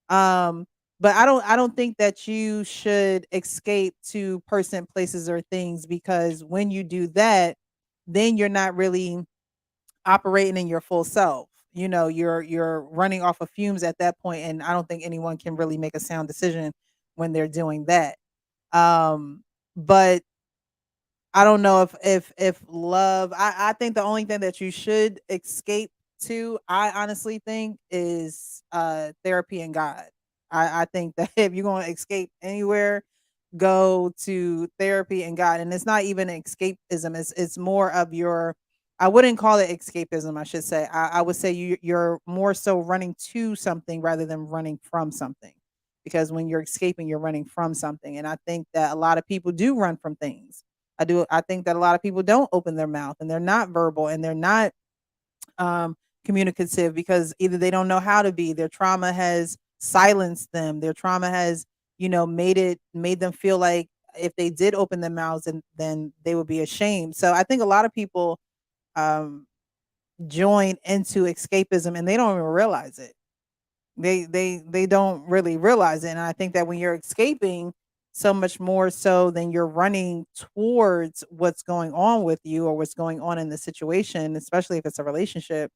Um, but I don't think that you should escape to person, places, or things, because when you do that, then you're not really operating in your full self. You know, you're running off of fumes at that point, and I don't think anyone can really make a sound decision when they're doing that. But I don't know if love. I think the only thing that you should escape to, I honestly think, is therapy and God. I think that if you're going to escape anywhere, go to therapy and God. And it's not even escapism. It's more of your. I wouldn't call it escapism. I should say. I would say you're more so running to something rather than running from something. Because when you're escaping, you're running from something. And I think that a lot of people do run from things. I think that a lot of people don't open their mouth, and they're not verbal, and they're not communicative, because either they don't know how to be, their trauma has silenced them, their trauma has, made them feel like if they did open their mouths, and then they would be ashamed. So I think a lot of people um join into escapism, and they don't even realize it. They don't really realize it. And I think that when you're escaping, so much more so than you're running towards what's going on with you or what's going on in the situation, especially if it's a relationship,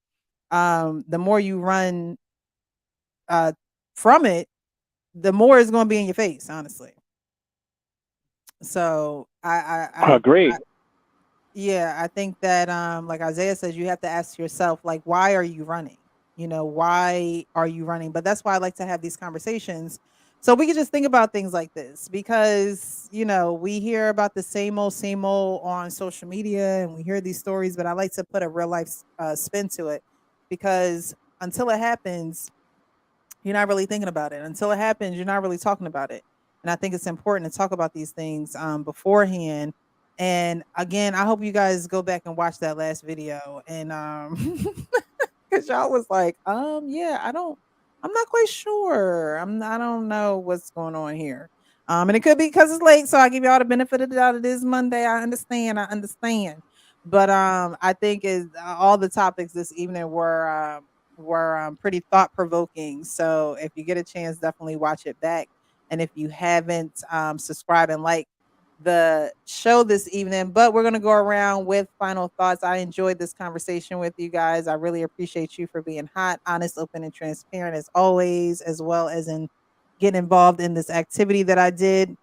the more you run uh from it, the more it's going to be in your face, honestly. So Agreed. yeah, I think that like Isaiah says, you have to ask yourself, like, why are you running? Why are you running? But that's why I like to have these conversations, so we can just think about things like this, because we hear about the same old on social media, and we hear these stories, but I like to put a real life spin to it, because until it happens, you're not really thinking about it. Until it happens, you're not really talking about it. And I think it's important to talk about these things beforehand. And again, I hope you guys go back and watch that last video. And because y'all was like, yeah, I'm not quite sure. I don't know what's going on here. And it could be because it's late, so I give y'all the benefit of the doubt. It is Monday. I understand. But I think is all the topics this evening were pretty thought provoking. So if you get a chance, definitely watch it back. And if you haven't, subscribe and like the show this evening. But we're going to go around with final thoughts. I enjoyed this conversation with you guys. I really appreciate you for being hot, honest, open, and transparent as always, as well as in getting involved in this activity that I did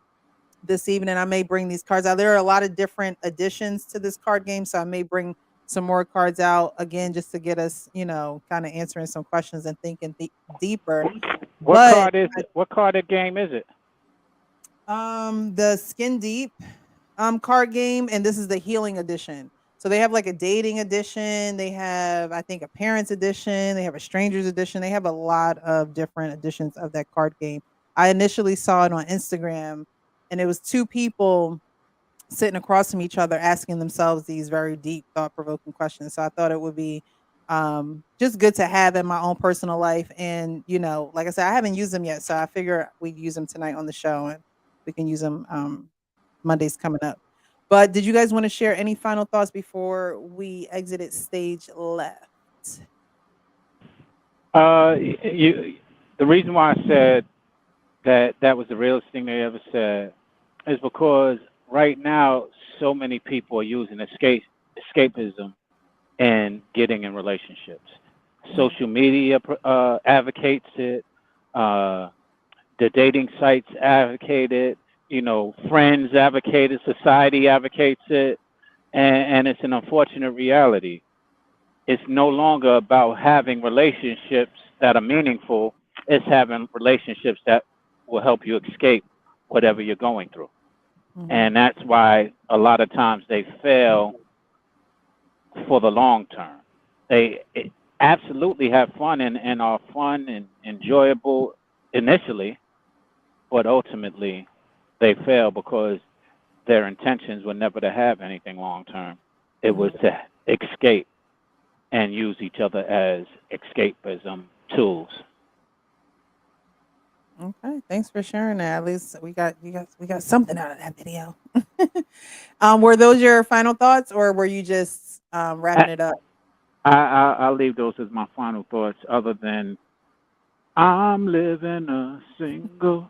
this evening. I may bring these cards out. There are a lot of different additions to this card game, so I may bring some more cards out again, just to get us, kind of answering some questions and thinking deeper. What But card is it? What card of game is it? the Skin Deep card game, and this is the healing edition. So they have like a dating edition, they have, I think, a parents edition, they have a strangers edition, they have a lot of different editions of that card game. I initially saw it on Instagram, and it was two people sitting across from each other asking themselves these very deep, thought-provoking questions. So I thought it would be just good to have in my own personal life. And like I said, I haven't used them yet, so I figure we'd use them tonight on the show, and we can use them Mondays coming up. But did you guys want to share any final thoughts before we exited stage left? The reason why I said that was the realest thing they ever said is because right now so many people are using escapism and getting in relationships. Social media advocates it. The dating sites advocate it. Friends advocate it. Society advocates it, and it's an unfortunate reality. It's no longer about having relationships that are meaningful. It's having relationships that will help you escape whatever you're going through. And that's why a lot of times they fail for the long term. They absolutely have fun and are fun and enjoyable initially, but ultimately they fail because their intentions were never to have anything long term. It was to escape and use each other as escapism tools. Okay, thanks for sharing that. At least we got something out of that video. Were those your final thoughts, or were you just I, wrapping it up? I'll leave those as my final thoughts. Other than I'm living a single.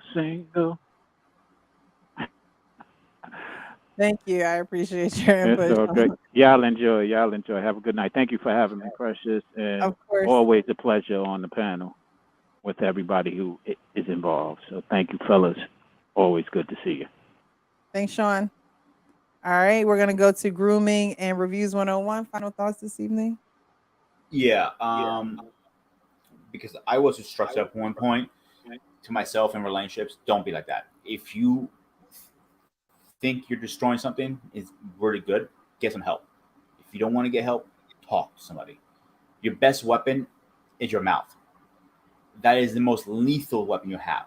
Thank you. I appreciate your It's input, all Sean. good. Y'all enjoy. Y'all enjoy. Have a good night. Thank you for having me, Precious, and Of course. always a pleasure on the panel with everybody who is involved. So thank you, fellas. Always good to see you. Thanks, Sean. All right, we're gonna go to grooming and reviews 101. Final thoughts this evening. Yeah, because I was instructed at one point to myself in relationships, don't be like that. If you think you're destroying something, is really good, get some help. If you don't want to get help, talk to somebody. Your best weapon is your mouth. That is the most lethal weapon you have,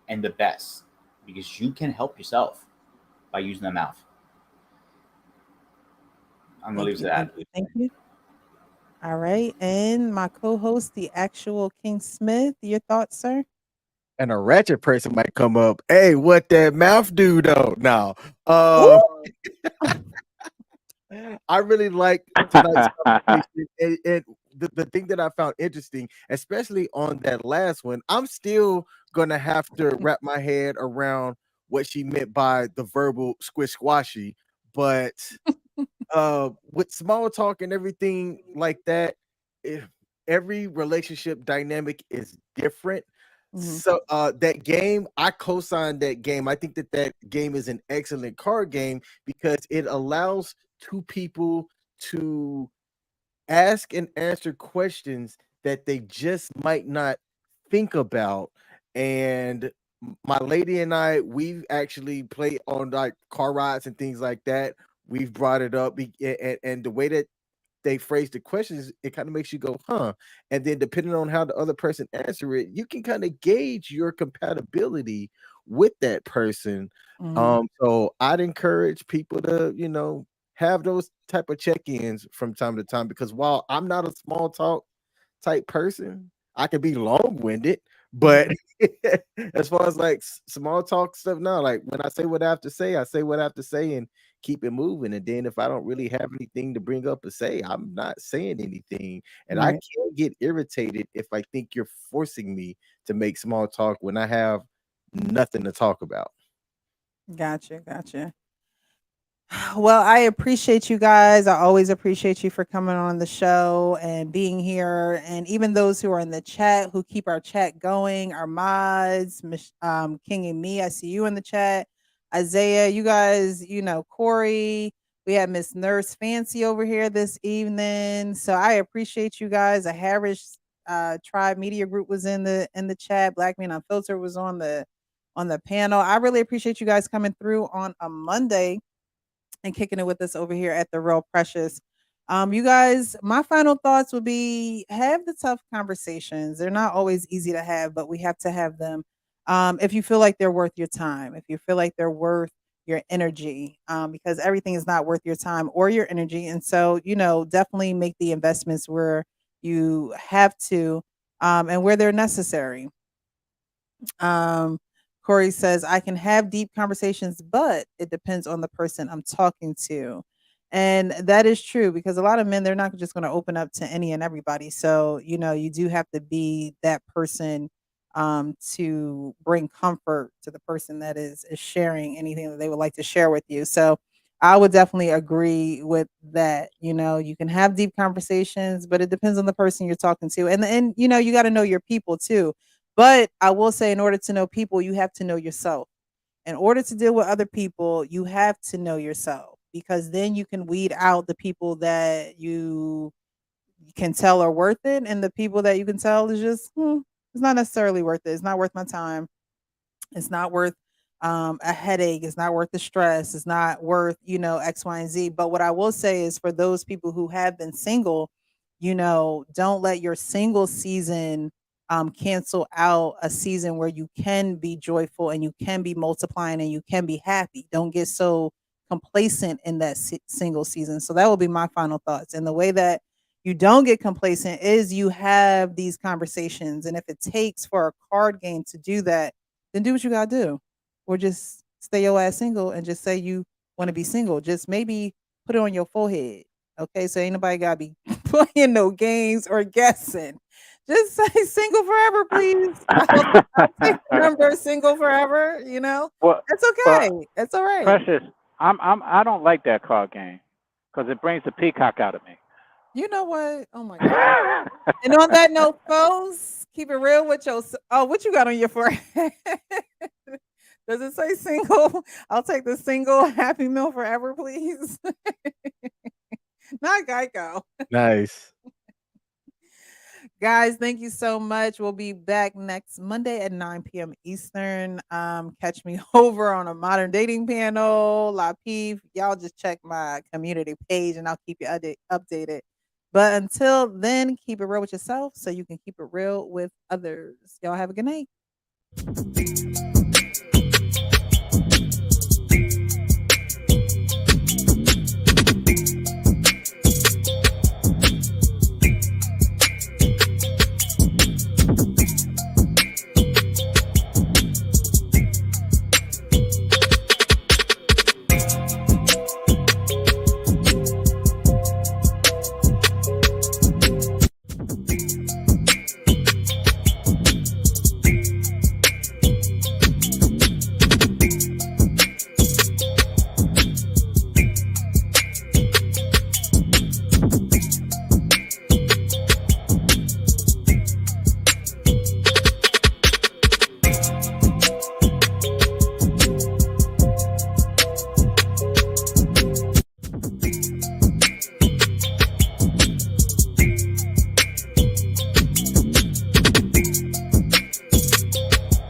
and the best, because you can help yourself by using the mouth. I'm gonna Thank leave it you. at Thank that. you. Thank you. All right, and my co-host, the actual King Smith. Your thoughts, sir? And a ratchet person might come up. Hey, what that mouth do though? Now, Ooh. I really like tonight's conversation, and the thing that I found interesting, especially on that last one, I'm still gonna have to wrap my head around what she meant by the verbal squish squashy. But with small talk and everything like that, if every relationship dynamic is different. Mhm. So that game, I co-signed that game. I think that that game is an excellent card game because it allows two people to ask and answer questions that they just might not think about. And my lady and I, we've actually played on like car rides and things like that. We've brought it up, and the way that they phrase the questions, it kind of makes you go, huh? And then depending on how the other person answer it, you can kind of gauge your compatibility with that person. Mhm. So I'd encourage people to, have those type of check-ins from time to time because while I'm not a small talk type person, I can be long-winded, but Mhm. as far as like small talk stuff, no, like when I say what I have to say, I say what I have to say and keep it moving. And then if I don't really have anything to bring up or say, I'm not saying anything. And I Right. can't get irritated if I think you're forcing me to make small talk when I have nothing to talk about. Gotcha. Gotcha. Well, I appreciate you guys. I always appreciate you for coming on the show and being here. And even those who are in the chat who keep our chat going, our mods, King and me, I see you in the chat. Isaiah, you guys, Corey, we had Miss Nurse Fancy over here this evening. So I appreciate you guys. A Harris Tribe Media Group was in the chat. Black Man Unfiltered was on the panel. I really appreciate you guys coming through on a Monday and kicking it with us over here at the Real Precious. You guys, my final thoughts would be have the tough conversations. They're not always easy to have, but we have to have them. If you feel like they're worth your time, if you feel like they're worth your energy, because everything is not worth your time or your energy. And so, definitely make the investments where you have to and where they're necessary. Um, Corey says, I can have deep conversations, but it depends on the person I'm talking to. And that is true because a lot of men, they're not just going to open up to any and everybody. So, you do have to be that person to bring comfort to the person that is sharing anything that they would like to share with you. So, I would definitely agree with that. You can have deep conversations, but it depends on the person you're talking to. And you got to know your people too, but I will say, in order to know people, you have to know yourself. In order to deal with other people, you have to know yourself because then you can weed out the people that you can tell are worth it, and the people that you can tell is just, it's not necessarily worth it. It's not worth my time. It's not worth a headache. It's not worth the stress. It's not worth, X, Y, and Z. But what I will say is for those people who have been single, don't let your single season cancel out a season where you can be joyful and you can be multiplying and you can be happy. Don't get so complacent in that single season. So that will be my final thoughts. And the way that you don't get complacent is you have these conversations. And if it takes for a card game to do that, then do what you gotta do. Or just stay your ass single and just say you want to be single. Just maybe put it on your forehead. Okay, so ain't nobody gotta be playing no games or guessing. Just say single forever, please. I'll take the number single forever, you know? Well, It's okay. It's all right. Precious, I don't like that card game because it brings the peacock out of me. You know what? Oh my God. And on that note, folks, keep it real with your. Oh, what you got on your forehead? Does it say single? I'll take the single Happy Meal forever, please. Not Geico. Nice. Guys, thank you so much. We'll be back next Monday at 9 p.m. Eastern. Catch me over on a modern dating panel. La Peeve. Y'all just check my community page and I'll keep you updated. But until then, keep it real with yourself so you can keep it real with others. Y'all have a good night.